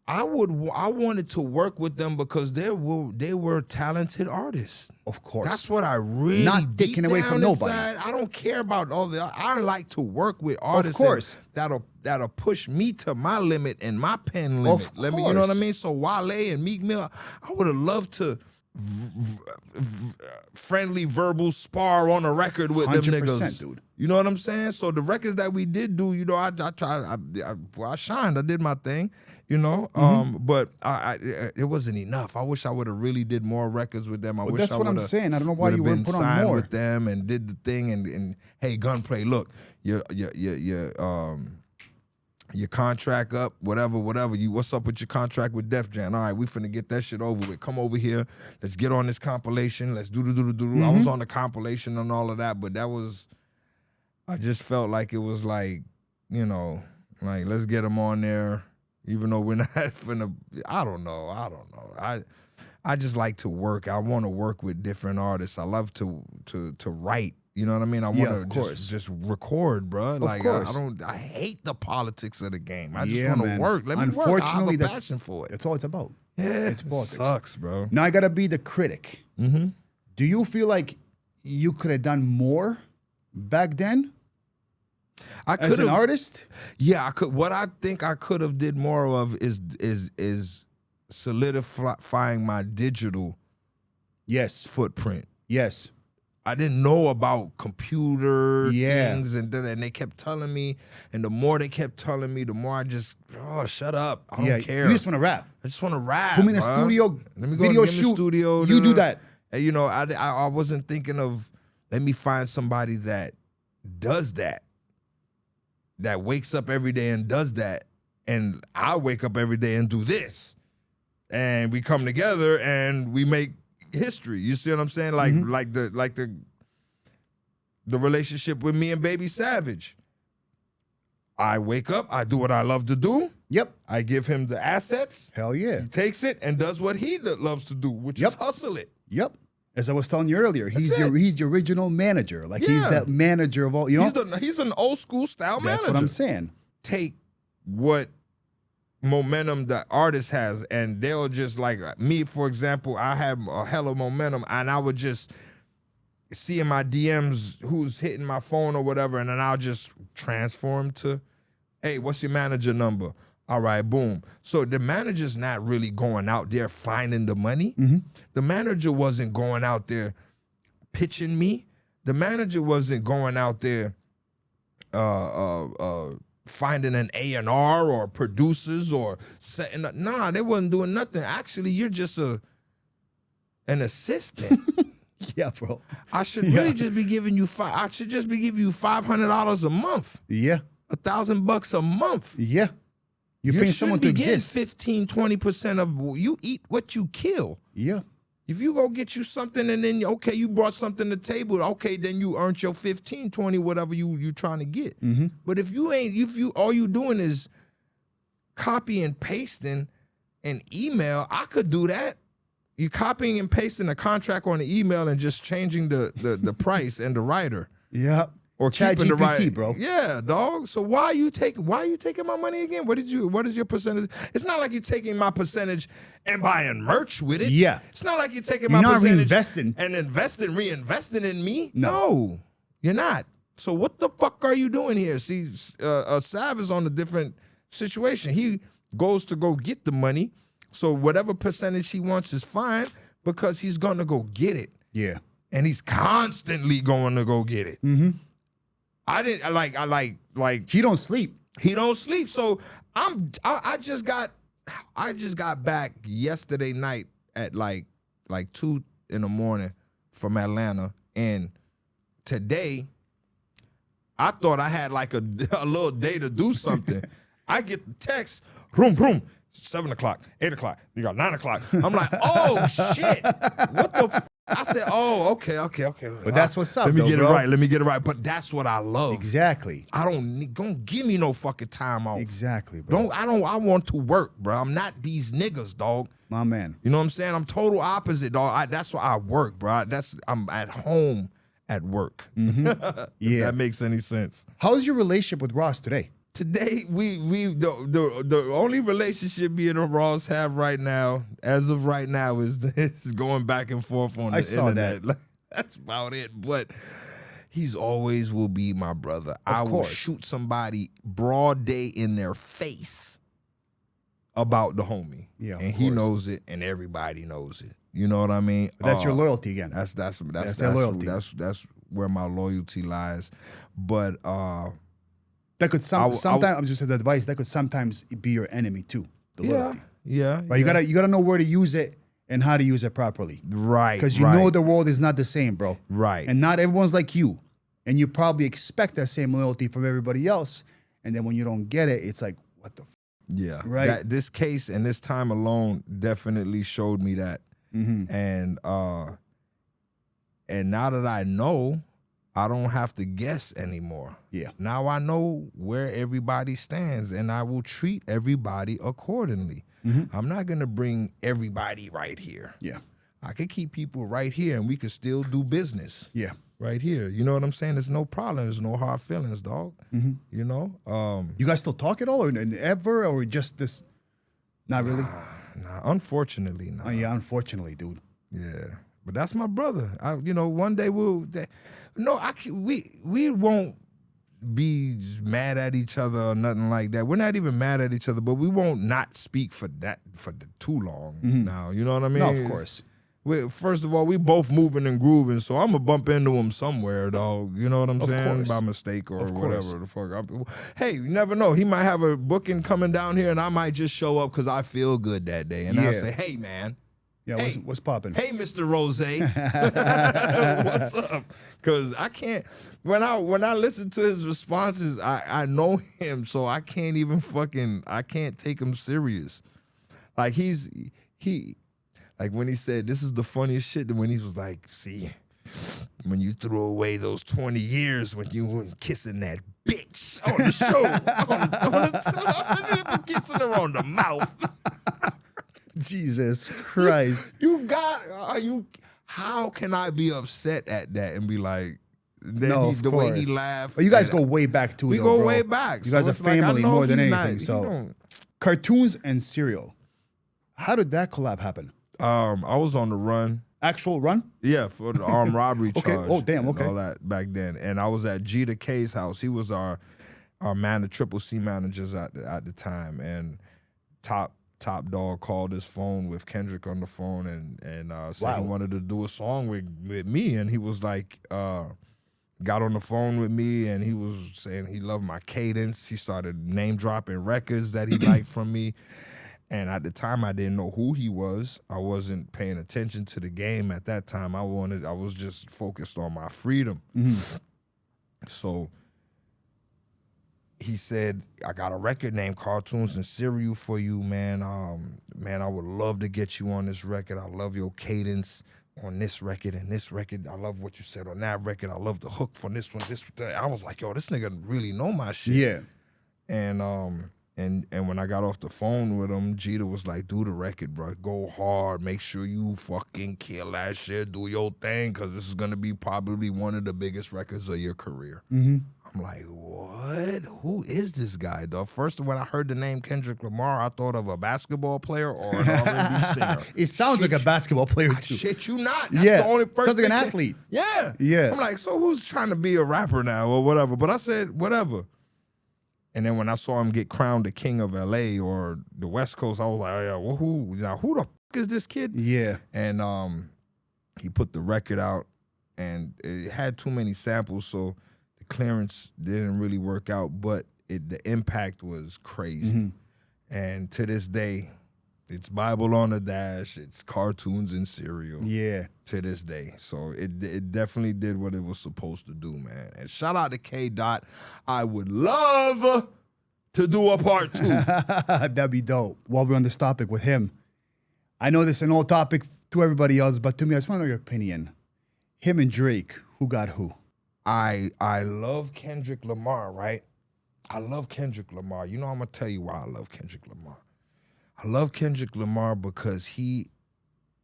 I wanted to work with them because they were talented artists. Of course. That's what I really not taking away from nobody. I don't care about all the. I like to work with artists, of course, that'll push me to my limit and my pen limit. Of course. You know what I mean? So Wale and Meek Mill, I would have loved to friendly verbal spar on a record with them niggas, dude. You know what I'm saying? So the records that we did do, you know, I tried. I shined. I did my thing. You know, but it wasn't enough. I wish I would have really did more records with them. That's what I'm saying. I don't know why you weren't put on more with them and did the thing. And hey, Gunplay, look, your contract up, whatever. What's up with your contract with Def Jam? All right, we finna get that shit over with. Come over here. Let's get on this compilation. Let's do. I was on the compilation and all of that, but I just felt like it was like, you know, like let's get them on there, even though we're not finna. I don't know. I just like to work. I want to work with different artists. I love to write. You know what I mean? I want to just record, bro. Like I hate the politics of the game. I just want to work. Let me work. I have a passion for it. That's all it's about. Yeah, it's politics. Sucks, bro. Now I gotta be the critic. Mm-hmm. Do you feel like you could have done more back then? As an artist? Yeah, I could. What I think I could have did more of is solidifying my digital footprint. Yes. I didn't know about computer things, and they kept telling me, and the more they kept telling me, the more I just, shut up. I don't care. You just want to rap. I just want to rap. Put me in a studio, let me go video get me shoot. Studio, you do that. And, you know, I wasn't thinking of, let me find somebody that does that wakes up every day and does that, and I wake up every day and do this, and we come together and we make history. You see what I'm saying? Like the relationship with me and Baby Savage. I wake up, I do what I love to do. Yep. I give him the assets. Hell yeah. He takes it and does what he loves to do, which is hustle it. Yep. As I was telling you earlier, he's the original manager. Like he's that manager of all, you know? He's an old school style manager. That's what I'm saying. Take what momentum the artist has, and they'll just, like me, for example, I have a hell of momentum, and I would just see in my DMs who's hitting my phone or whatever, and then I'll just transform to, hey, what's your manager number? All right, boom. So the manager's not really going out there finding the money. Mm-hmm. The manager wasn't going out there pitching me. The manager wasn't going out there finding an A&R or producers or setting up. Nah, they wasn't doing nothing. Actually, you're just an assistant. Yeah, bro. I should really just be giving you I should just be giving you $500 a month. Yeah. $1,000 a month. Yeah. You're paying someone to exist. 15, 20% of you eat what you kill. Yeah. If you go get you something and then, okay, you brought something to the table, okay, then you earned your 15, 20, whatever you trying to get. Mm-hmm. But if all you doing is copy and pasting an email, I could do that. You copying and pasting a contract on the email and just changing the price and the writer. Yeah. Or Chat keeping GPT, the right, bro. Yeah, dog. So why are you taking my money again? What is your percentage? It's not like you're taking my percentage and buying merch with it. Yeah. It's not like you're taking You're my not percentage reinvesting. and reinvesting in me. No, you're not. So what the fuck are you doing here? See, Sav is on a different situation. He goes to go get the money. So whatever percentage he wants is fine because he's gonna go get it. Yeah. And he's constantly going to go get it. Mm-hmm. I like he don't sleep. He don't sleep. So I just got back yesterday night at like 2 a.m. from Atlanta, and today I thought I had like a little day to do something. I get the text, vroom, 7 o'clock, 8 o'clock, you got 9 o'clock. I'm like, oh shit, what the I said, oh, okay. But that's what's up. Let me though, get bro. it right. But that's what I love. Exactly. Don't give me no fucking time off. Exactly, bro. I want to work, bro. I'm not these niggas, dog. My man. You know what I'm saying? I'm total opposite, dog. That's why I work, bro. I'm at home at work. Mm-hmm. If that makes any sense. How's your relationship with Ross today? Today, the only relationship me and Ross have right now, as of right now, is going back and forth on the internet. That. That's about it. But he's always will be my brother. I will shoot somebody broad day in their face about the homie. Yeah, and he knows it, and everybody knows it. You know what I mean? That's your loyalty again. That's their loyalty. That's where my loyalty lies. But that could sometimes I'm just an advice. That could sometimes be your enemy too. The loyalty. Yeah. Right. You gotta know where to use it and how to use it properly. Right. Because you know the world is not the same, bro. Right. And not everyone's like you. And you probably expect that same loyalty from everybody else. And then when you don't get it, it's like, what the Yeah. Right. This case and this time alone definitely showed me that. And now that I know, I don't have to guess anymore. Yeah. Now I know where everybody stands, and I will treat everybody accordingly. I'm not going to bring everybody right here. Yeah. I could keep people right here, and we could still do business. Yeah. Right here. You know what I'm saying? There's no problem. There's no hard feelings, dog. You know? You guys still talk at all, or ever, or just this? Not really. Nah, unfortunately, nah. Oh, yeah, unfortunately, dude. Yeah, but that's my brother. One day we won't be mad at each other or nothing like that. We're not even mad at each other, but we won't not speak for too long now. You know what I mean? No, of course. First of all, we both moving and grooving, so I'm gonna bump into him somewhere, dog. You know what I'm saying? Course. By mistake or course. whatever the fuck. Hey, you never know. He might have a booking coming down here, and I might just show up because I feel good that day, and I'll say, "Hey, man." Yeah, Hey. what's popping? Hey, Mr. Rose, what's up? Because I can't. When I listen to his responses, I know him, so I can't even I can't take him serious. Like like when he said, this is the funniest shit, when he was like, see, when you threw away those 20 years when you were kissing that bitch on the show, kissing her on the mouth. Jesus Christ. How can I be upset at that and be like, The way he laughed. But you guys go way back too. We go way back. You guys are family more than anything. So don't. cartoons and cereal. How did that collab happen? I was on the run. Actual run? Yeah, for the armed robbery charge. Okay. Oh, damn. Okay. All that back then, and I was at Jeter K's house. He was our man, the Triple C managers at the time, and Top Dog called his phone with Kendrick on the phone and said he wanted to do a song with me, and he was like, got on the phone with me, and he was saying he loved my cadence. He started name dropping records that he liked from me. And at the time, I didn't know who he was. I wasn't paying attention to the game at that time. I was just focused on my freedom. So he said, I got a record named Cartoons and Cereal for you, man. Man, I would love to get you on this record. I love your cadence on this record and this record. I love what you said on that record. I love the hook from this one. I was like, yo, this nigga really know my shit. Yeah. And when I got off the phone with him, Jeter was like, do the record, bro. Go hard. Make sure you fucking kill that shit. Do your thing, because this is going to be probably one of the biggest records of your career. I'm like, what? Who is this guy, dog? First, when I heard the name Kendrick Lamar, I thought of a basketball player or an R&B singer. It sounds like a basketball player, too. Shit you not. That's the only person. Sounds like an athlete. Yeah. Yeah. I'm like, so who's trying to be a rapper now or whatever? But I said, whatever. And then when I saw him get crowned the king of LA or the West Coast, I was like, oh, yeah, well, who the fuck is this kid? Yeah. And he put the record out, and it had too many samples, so the clearance didn't really work out, but the impact was crazy. And to this day, it's Bible on the Dash, it's Cartoons and Cereal. Yeah. To this day. So it definitely did what it was supposed to do, man. And shout out to K. Dot. I would love to do a part 2. That'd be dope. While we're on this topic with him, I know this is an old topic to everybody else, but to me, I just want to know your opinion. Him and Drake, who got who? I love Kendrick Lamar, right? I love Kendrick Lamar. You know, I'm going to tell you why I love Kendrick Lamar. I love Kendrick Lamar because he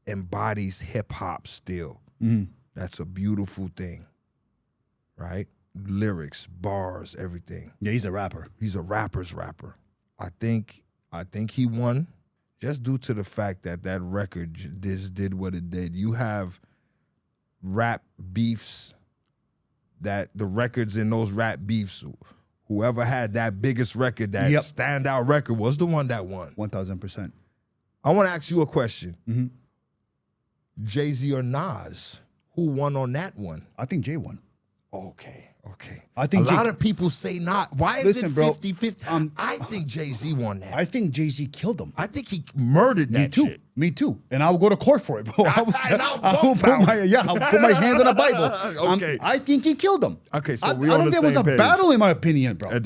embodies hip-hop still. That's a beautiful thing, right? Lyrics, bars, everything. Yeah, he's a rapper. He's a rapper's rapper. I think he won just due to the fact that record just did what it did. You have rap beefs, that the records in those rap beefs, whoever had that biggest record, that standout record, was the one that won. 1,000%. I want to ask you a question. Jay-Z or Nas, who won on that one? I think Jay won. Okay. I think a lot of people say not. Why is it 50-50? I think Jay-Z won that. I think Jay-Z killed him. I think he murdered that shit. Me too. And I'll go to court for it, bro. I'll put my hand on the Bible. Okay. I think he killed him. Okay, so I we on don't the think it was same a page. battle, in my opinion, bro.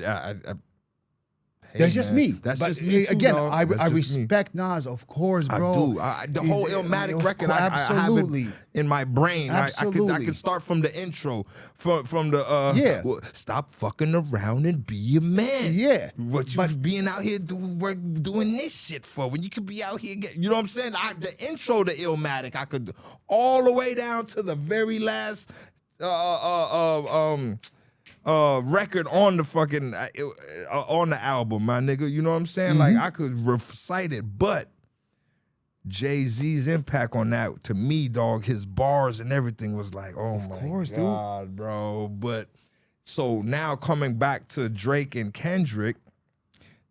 That's just man. me. That's But just me too, again, dog. I That's just me. respect Nas, of course, bro. I do. The whole He's- Illmatic of record, course, I have absolutely. it in my brain. I Absolutely. could start from the intro, from the Yeah. well, stop fucking around and be a man. Yeah. What you being out here doing this shit for when you could be out here you know what I'm saying? The intro to Illmatic, I could all the way down to the very last record on the fucking on the album, my nigga. You know what I'm saying? Like I could recite it, but Jay-Z's impact on that, to me, dog, his bars and everything was like, oh my course, God, bro. But so now coming back to Drake and Kendrick,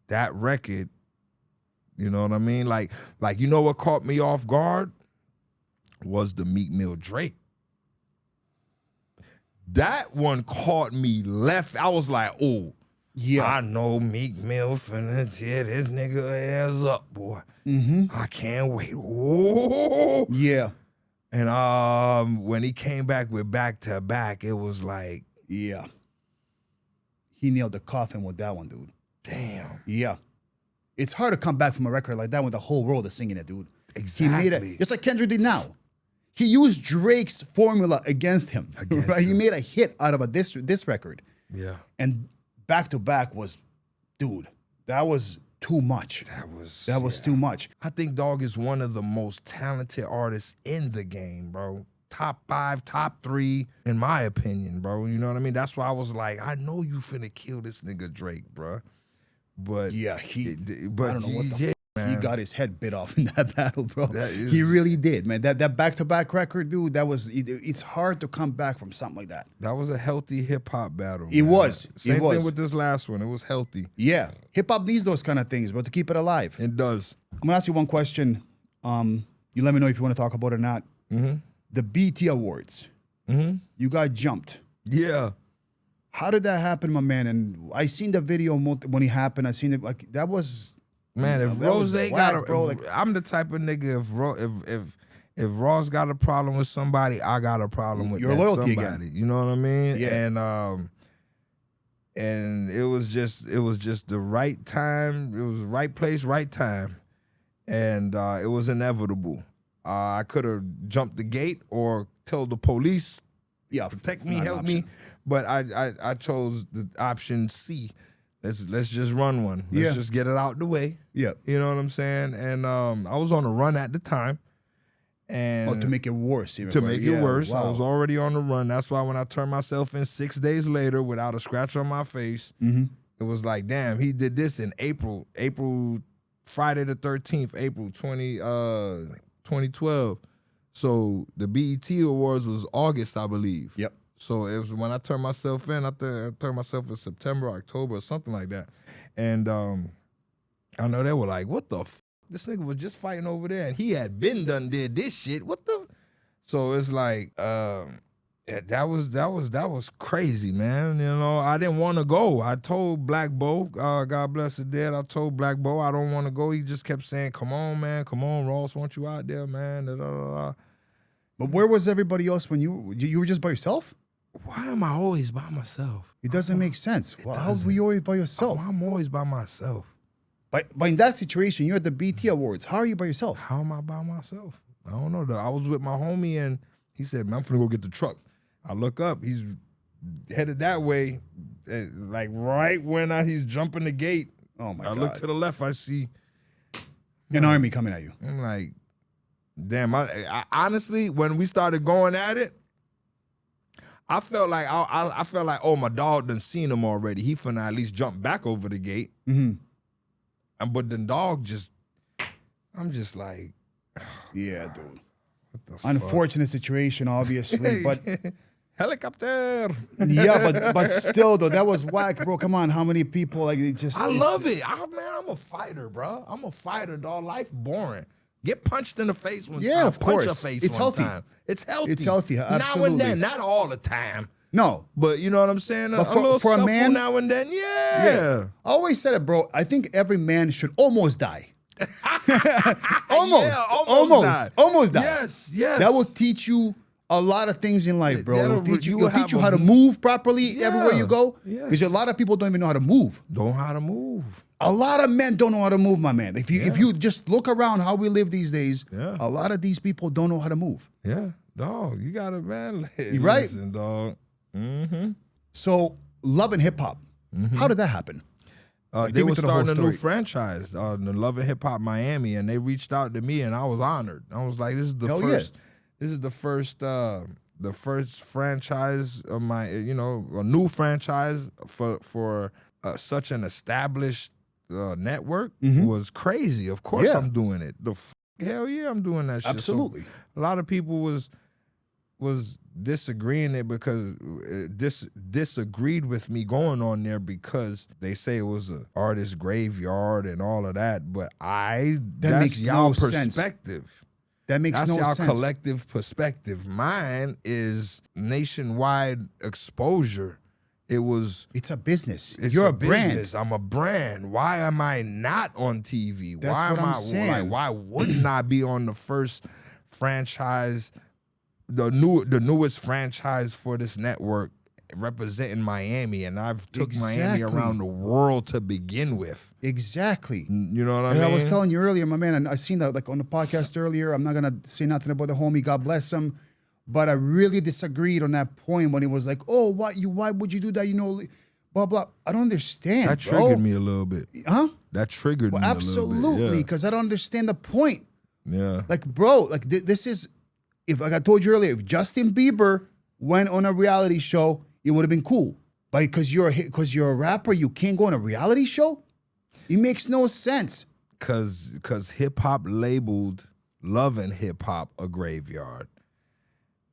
that record, you know what I mean? Like you know what caught me off guard was the Meek Mill Drake. That one caught me left. I was like, oh, Yeah. I know Meek Mill finna tear this nigga ass up, boy. I can't wait. Oh. Yeah. And when he came back with Back to Back, it was like, Yeah. He nailed the coffin with that one, dude. damn. Yeah. It's hard to come back from a record like that when the whole world is singing it, dude. Exactly. He made it, just like Kendrick did now. He used Drake's formula against him. Right? He made a hit out of this record. Yeah. And Back to Back was, dude, that was too much. That was too much. I think Dog is one of the most talented artists in the game, bro. Top 5, top 3, in my opinion, bro. You know what I mean? That's why I was like, I know you finna kill this nigga Drake, bro. But Yeah, I don't know what the yeah, He got his head bit off in that battle, bro. That is- He really did, man. That back-to-back record, dude, it's hard to come back from something like that. that was a healthy hip hop battle. It man. was. Same It was. thing with this last one. It was healthy. Yeah. Hip-hop needs those kind of things, bro, to keep it alive. It does. I'm going to ask you one question. You let me know if you want to talk about it or not. The BT Awards. You got jumped. Yeah. How did that happen, my man? And I seen the video when it happened. I seen it, like, that was... Man, if that was Rose whack, got a, bro, if- like- I'm the type of nigga if Ross got a problem with somebody, I got a problem with Your that loyalty somebody. again. You know what I mean? Yeah. And it was just the right time. It was right place, right time, and it was inevitable. I could have jumped the gate or told the police, Yeah, protect it's me, not an help option. me, but I chose the option C. Let's just run one. Let's just get it out the way. Yeah. You know what I'm saying? And I was on a run at the time. And Oh, to make it worse. Even to further. make it Yeah, worse, I wow. was already on the run. That's why when I turned myself in 6 days later without a scratch on my face, it was like, damn, he did this in April, Friday the 13th, April 2012. So the BET Awards was August, I believe. Yep. So it was when I turned myself in. I turned myself in September, October, or something like that. And I know they were like, "What the? This nigga was just fighting over there, and he had been done did this shit. What the?" So it's like, yeah, that was crazy, man. You know, I didn't want to go. I told Black Bo, God bless the dead. I told Black Bo I don't want to go. He just kept saying, "Come on, man. Come on, Ross wants you out there, man." Da, da, da, da. But where was everybody else when you were just by yourself? Why am I always by myself? It doesn't make sense. How were you always by yourself? I'm always by myself. But in that situation, you're at the BT Awards. How are you by yourself? How am I by myself? I don't know. I was with my homie and he said, "Man, I'm finna go get the truck." I look up, he's headed that way, like right when he's jumping the gate. Oh my I God. look to the left, I see An army coming at you. I'm like, damn. I honestly, when we started going at it, I felt like I felt like, oh, my dog done seen him already. He finna at least jump back over the gate. But the dog I'm just like, Yeah, dude. what the Unfortunate situation, obviously, but helicopter. yeah, but still though, that was whack, bro. Come on, how many people like it just? I love it. I'm a fighter, bro. I'm a fighter, dog. Life boring. Get punched in the face one time. Yeah, of Punch course. a face It's one healthy. time. It's healthy. It's healthy, Now absolutely. and then, not all the time. No. But you know what I'm saying? But A little for a scuffle man- now and then, yeah. I always said it, bro. I think every man should almost die. Almost. Yeah, Almost. Almost die. Yes, yes. That will teach you a lot of things in life, bro. That'll- It'll teach you you, will it'll teach have you how a- to move properly Yeah, everywhere you go. yes. Because a lot of people don't even know how to move. Don't know how to move. A lot of men don't know how to move, my man. If you just look around how we live these days, a lot of these people don't know how to move. Yeah, dog, you got it, man. You right? Listen, dog. Mm-hmm. So, Love and Hip Hop, how did that happen? They were starting a new franchise, the Love and Hip Hop Miami, and they reached out to me, and I was honored. I was like, "This is the first. This is the first franchise of my, a new franchise for such an established network was crazy. Of course, I'm doing it. Hell yeah, I'm doing that shit. Absolutely. So a lot of people was disagreeing it because disagreed with me going on there because they say it was an artist graveyard and all of that. But that's y'all perspective. That makes no sense. That's our collective perspective. Mine is nationwide exposure. It's a business. You're a brand. I'm a brand. Why am I not on TV? That's what I'm saying. Like, why wouldn't I be on the first franchise, the newest franchise for this network, representing Miami? And I've took Miami around the world to begin with. Exactly. You know what I mean? I was telling you earlier, my man, and I seen that like on the podcast earlier. I'm not gonna say nothing about the homie. God bless him. But I really disagreed on that point when he was like, "Oh, why would you do that? Blah blah." I don't understand. That triggered me a little bit. Huh? That triggered me a little bit. Absolutely, because I don't understand the point. Yeah. Like, bro, like this is, like I told you earlier, if Justin Bieber went on a reality show, it would have been cool. But because you're a rapper, you can't go on a reality show. It makes no sense. Because hip hop labeled Love and Hip Hop a graveyard.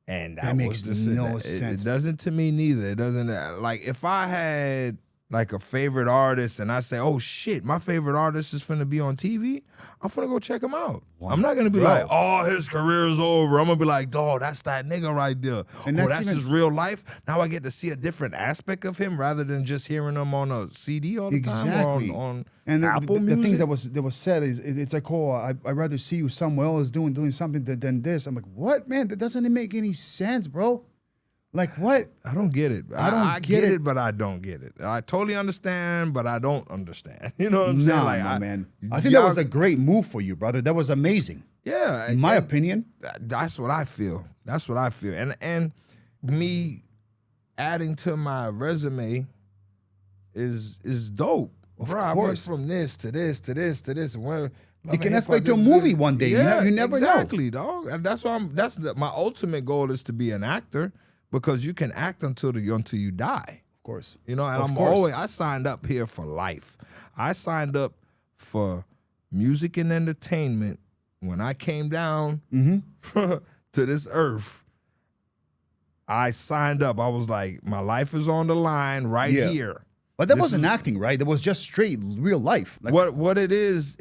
And that makes no sense. It doesn't to me neither. It doesn't, like, if I had like a favorite artist and I say, oh shit, my favorite artist is finna be on TV, I'm finna go check him out. I'm not gonna be like, oh, his career's over. I'm gonna be like, dog, that's that nigga right there. And that's his real life. Now I get to see a different aspect of him rather than just hearing him on a CD all the time or on and Apple the Music. things that was said is it's like, oh, I'd rather see you somewhere else doing something than this. I'm like, what, man? That doesn't make any sense, bro. Like, what? I don't get it. I get it, but I don't get it. I totally understand, but I don't understand. You know what I'm saying? Like, man. I think that was a great move for you, brother. That was amazing. Yeah. In my opinion. That's what I feel. That's what I feel. And me adding to my resume is dope. Bro, I went from this to this to this to this. It can escalate to a movie one day. Yeah, you never know. Exactly, dog. And that's why my ultimate goal is to be an actor. Because you can act until you die. Of course. You know, and I signed up here for life. I signed up for music and entertainment when I came down to this earth. I signed up. I was like, my life is on the line here. But that wasn't acting, right? That was just straight real life. Like, what it is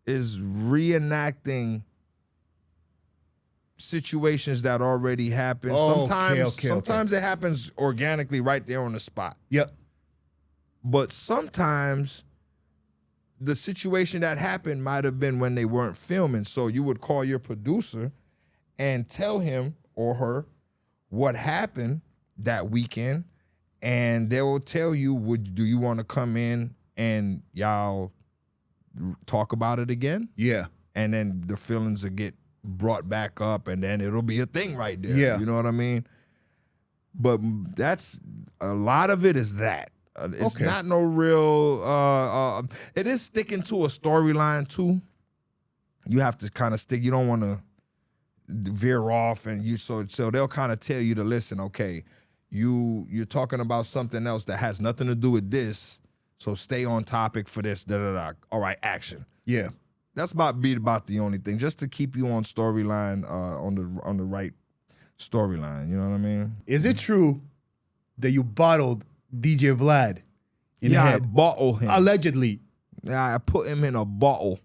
reenacting situations that already happened. Sometimes it happens organically right there on the spot. Yep. But sometimes the situation that happened might have been when they weren't filming. So you would call your producer and tell him or her what happened that weekend, and they will tell you, do you want to come in and y'all talk about it again? Yeah. And then the feelings will get brought back up, and then it'll be a thing right there. Yeah. You know what I mean? But that's a lot of it is that. It's not no real, it is sticking to a storyline too. You have to kind of stick, you don't want to veer off, and so they'll kind of tell you to listen, okay, you're talking about something else that has nothing to do with this, so stay on topic for this, da-da-da. All right, action. Yeah. That's about the only thing, just to keep you on storyline, on the right storyline. You know what I mean? Is it true that you bottled DJ Vlad in the head? I bottled him. Allegedly. Yeah, I put him in a bottle.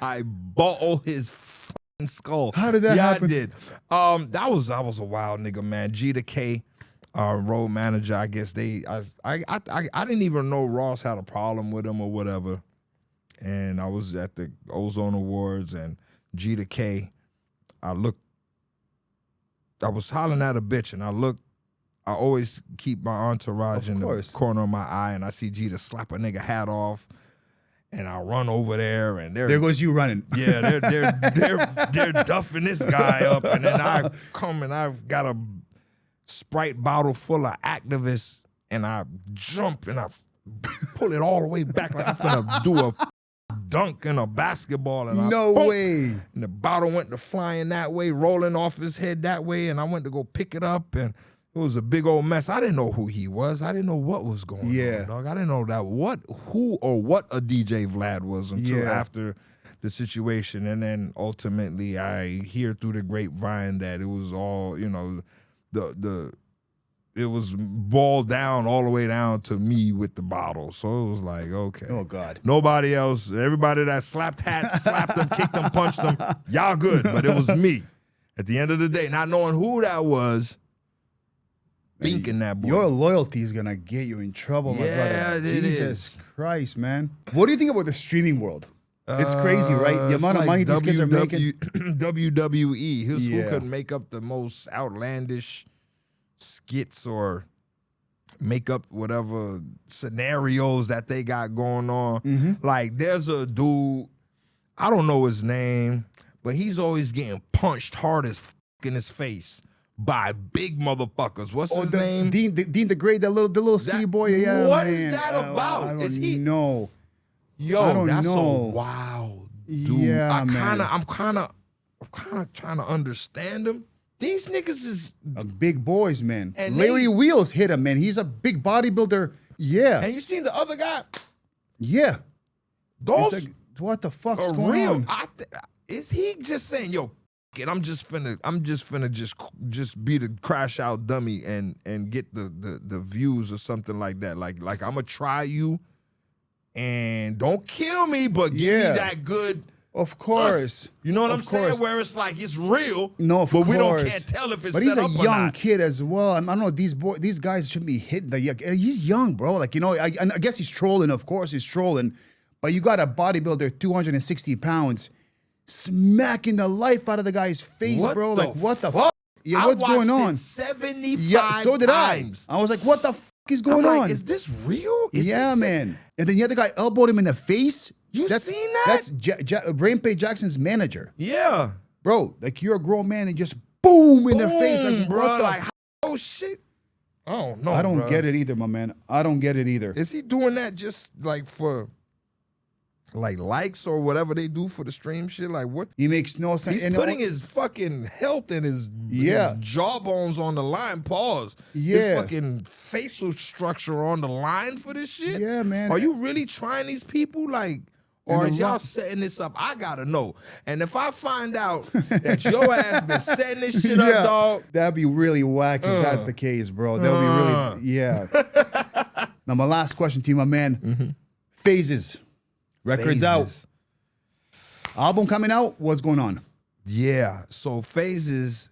I bottled his fucking skull. How did that happen? Yeah, I did. That was a wild nigga, man. G to K, road manager. I guess I didn't even know Ross had a problem with him or whatever. And I was at the Ozone Awards, and G to K, I was hollering at a bitch, and I I always keep my entourage Of in course. the corner of my eye, and I see Jeter slap a nigga hat off, and I run over there, and There goes you running. yeah, they're duffing this guy up, and then I come and I've got a Sprite bottle full of Actavis, and I jump and I pull it all the way back like I'm finna do a dunk in a basketball, and No boom, way. and the bottle went to flying that way, rolling off his head that way, and I went to go pick it up, and it was a big old mess. I didn't know who he was. I didn't know what was going on, dog. I didn't know who or what a DJ Vlad was until after the situation. And then ultimately I hear through the grapevine that it was all, you know, it was boiled down all the way down to me with the bottle. So it was like, okay. Oh, God. Nobody else, everybody that slapped hats, slapped them, kicked them, punched them, y'all good. But it was me. At the end of the day, not knowing who that was, thinking that boy. Your loyalty is gonna get you in trouble, my brother. it Jesus Christ, man. What do you think about the streaming world? It's crazy, right? The It's amount of like money these kids are making. WWE. Who Yeah. could make up the most outlandish skits or make up whatever scenarios that they got going on. Mm-hmm. Like, there's a dude, I don't know his name, but he's always getting punched hard as f in his face by big motherfuckers. What's his name? Dean the Great, the little skinny boy. Yeah, what man. is that about? I don't Is he- know. Yo, I don't that's know. a wild dude. Yeah, I'm man. kind of trying to understand him. These niggas is, Big boys, man. And Larry Wheels hit him, man. He's a big bodybuilder. Yeah, and you seen the other guy? yeah. Those It's like, what the fuck's are going real. on? Is he just saying, yo, it, I'm just finna just be the crash out dummy and get the views or something like that. Like I'm gonna try you, and don't kill me, but give me that good. Of course. You know what I'm Of saying? course. Where it's like it's real, No, of but we course. can't tell if it's But he's set a up or young not. kid as well. I don't know. These guys should be hitting. He's young, bro. Like, you know, I guess he's trolling. Of course, he's trolling. But you got a bodybuilder, 260 pounds, smacking the life out of the guy's face, What bro. the Like, what the fuck? fuck? Yeah, what's going I watched on? it 75 Yeah, so did times. I. I was like, what the fuck is I'm going like, on? is this real? Is Yeah, this- man. And then the other guy elbowed him in the face. You seen that? That's Brainpay Jackson's manager. Yeah. Bro, like, you're a grown man and just boom in the face. Like, bro. what the Like, oh shit. I don't know. I don't bro. get it either, my man. I don't get it either. Is he doing that just like for like likes or whatever they do for the stream shit? Like what? He makes no sense. He's putting his fucking health and his jawbones on the line. Pause. Yeah. His fucking facial structure on the line for this shit. Yeah, man. Are you really trying these people? Like, or is y'all setting this up? I gotta know. And if I find out that your ass been setting this shit up, dog. That'd be really whack if that's the case, bro. That'd be really, yeah. Now, my last question to you, my man. Phases. Records out. Album coming out. What's going on? Yeah. So Phases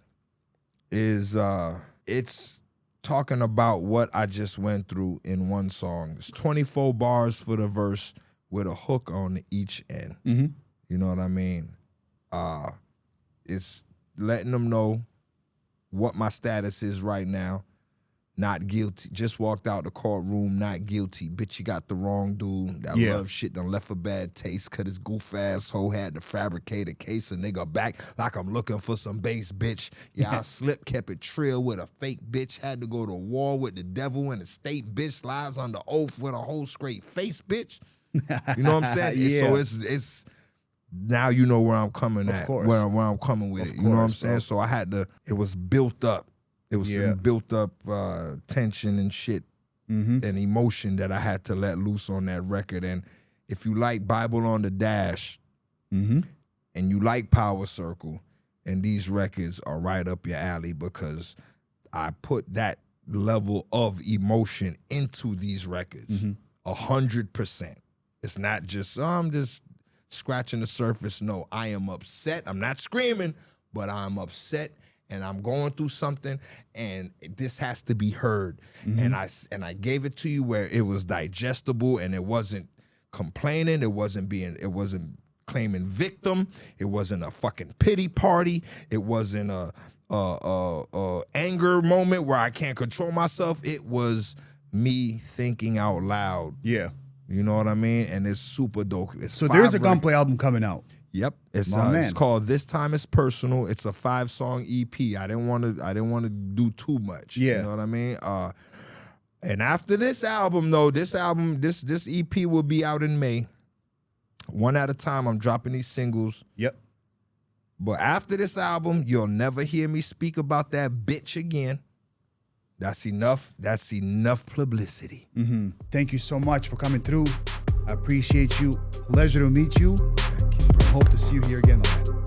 is it's talking about what I just went through in one song. It's 24 bars for the verse with a hook on each end. You know what I mean? It's letting them know what my status is right now. Not guilty. Just walked out the courtroom, not guilty. Bitch, you got the wrong dude. That love shit done left a bad taste, cause his goof ass hoe had to fabricate a case of nigga back like I'm looking for some bass, bitch. Yeah, I slipped, kept it trill with a fake bitch. Had to go to war with the devil and the state, bitch. Lies under oath with a whole straight face, bitch. You know what I'm saying? Yeah. So it's now you know where I'm coming at, course. where I'm coming with it. You know what I'm saying? bro. So I had to, it was built up. It was some built up tension and shit and emotion that I had to let loose on that record. And if you like Bible on the Dash and you like Power Circle, and these records are right up your alley because I put that level of emotion into these records 100%. It's not just, I'm just scratching the surface. No, I am upset. I'm not screaming, but I'm upset. And I'm going through something, and this has to be heard. And I gave it to you where it was digestible, and it wasn't complaining. It wasn't claiming victim. It wasn't a fucking pity party. It wasn't a anger moment where I can't control myself. It was me thinking out loud. Yeah. You know what I mean? And it's super dope. So there's a Gunplay album coming out. Yep, it's man. called "This Time Is Personal." It's a 5-song EP. I didn't want to do too much. Yeah. You know what I mean? And after this album, though, this EP will be out in May. One at a time, I'm dropping these singles. Yep. But after this album, you'll never hear me speak about that bitch again. That's enough. That's enough publicity. Mm-hmm. Thank you so much for coming through. I appreciate you. Pleasure to meet you. Thank you, bro. Hope to see you here again, my man.